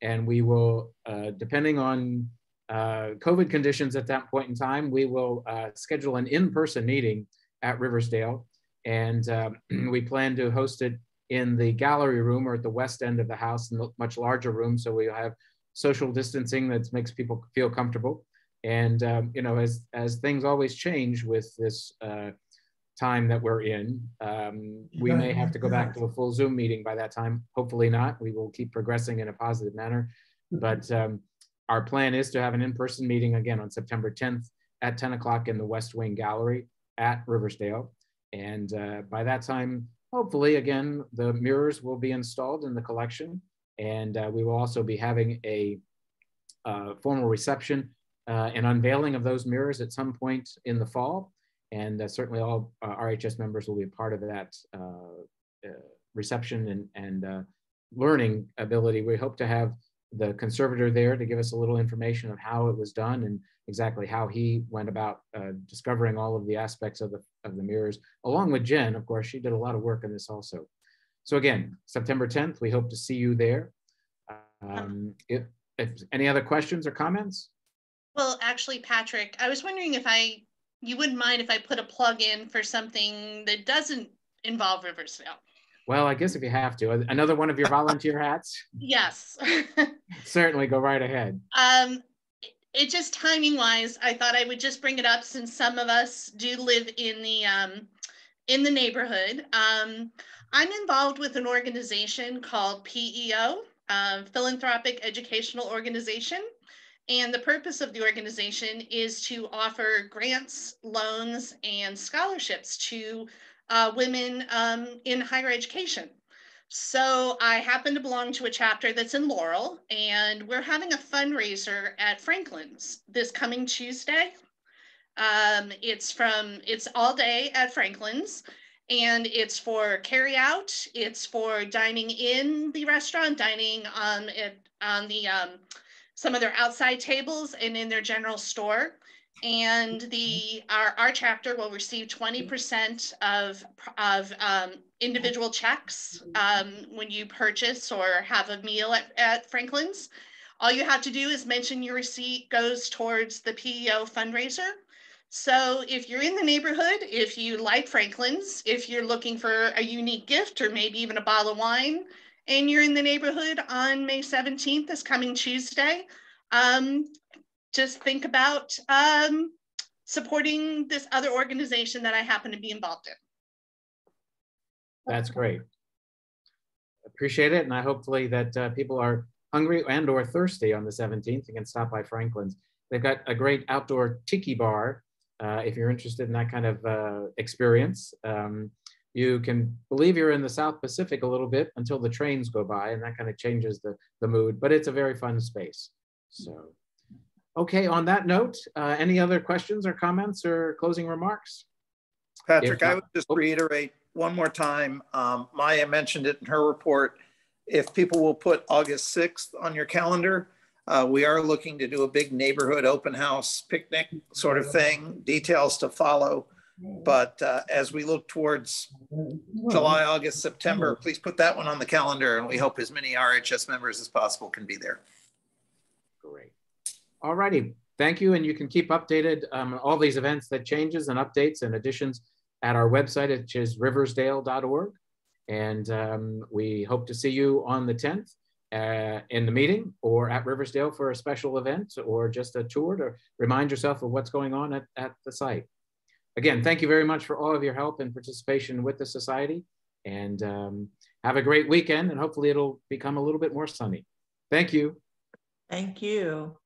And we will, depending on COVID conditions at that point in time, we will schedule an in-person meeting at Riverdale. And we plan to host it in the gallery room or at the west end of the house, in a much larger room. So we'll have social distancing that makes people feel comfortable. And, you know, as things always change with this time that we're in, we may have to go back to a full Zoom meeting by that time. Hopefully not. We will keep progressing in a positive manner. But our plan is to have an in-person meeting again on September 10th at 10 o'clock in the West Wing Gallery at Riverdale. And by that time, hopefully, again, the mirrors will be installed in the collection. And we will also be having a formal reception and unveiling of those mirrors at some point in the fall. And certainly all RHS members will be a part of that reception and learning ability. We hope to have the conservator there to give us a little information of how it was done and exactly how he went about discovering all of the aspects of the mirrors, along with Jen. Of course, she did a lot of work on this also. So again, September 10th, we hope to see you there. If any other questions or comments? Well, actually, Patrick, I was wondering if you wouldn't mind if I put a plug in for something that doesn't involve Riverdale. Well, I guess if you have to, another one of your volunteer hats? Yes. Certainly, go right ahead. It just timing wise, I thought I would just bring it up since some of us do live in the neighborhood. I'm involved with an organization called PEO, Philanthropic Educational Organization. And the purpose of the organization is to offer grants, loans, and scholarships to women in higher education. So I happen to belong to a chapter that's in Laurel, and we're having a fundraiser at Franklin's this coming Tuesday. It's all day at Franklin's, and it's for carry out. It's for dining in the restaurant, dining on some of their outside tables and in their general store. And our chapter will receive 20% of individual checks when you purchase or have a meal at Franklin's. All you have to do is mention your receipt goes towards the PEO fundraiser. So if you're in the neighborhood, if you like Franklin's, if you're looking for a unique gift or maybe even a bottle of wine, and you're in the neighborhood on May 17th, this coming Tuesday, just think about supporting this other organization that I happen to be involved in. That's great. Appreciate it. And I hopefully that people are hungry and or thirsty on the 17th. You can stop by Franklin's. They've got a great outdoor tiki bar. If you're interested in that kind of experience. You can believe you're in the South Pacific a little bit until the trains go by, and that kind of changes the mood, but it's a very fun space. So, okay, on that note, any other questions or comments or closing remarks? Patrick, I would just reiterate one more time. Maya mentioned it in her report. If people will put August 6th on your calendar, we are looking to do a big neighborhood open house picnic sort of thing, details to follow. But as we look towards July, August, September, please put that one on the calendar, and we hope as many RHS members as possible can be there. Great. All righty. Thank you. And you can keep updated all these events that changes and updates and additions at our website, which is riversdale.org. And we hope to see you on the 10th in the meeting or at Riverdale for a special event or just a tour to remind yourself of what's going on at the site. Again, thank you very much for all of your help and participation with the society, and have a great weekend, and hopefully it'll become a little bit more sunny. Thank you. Thank you.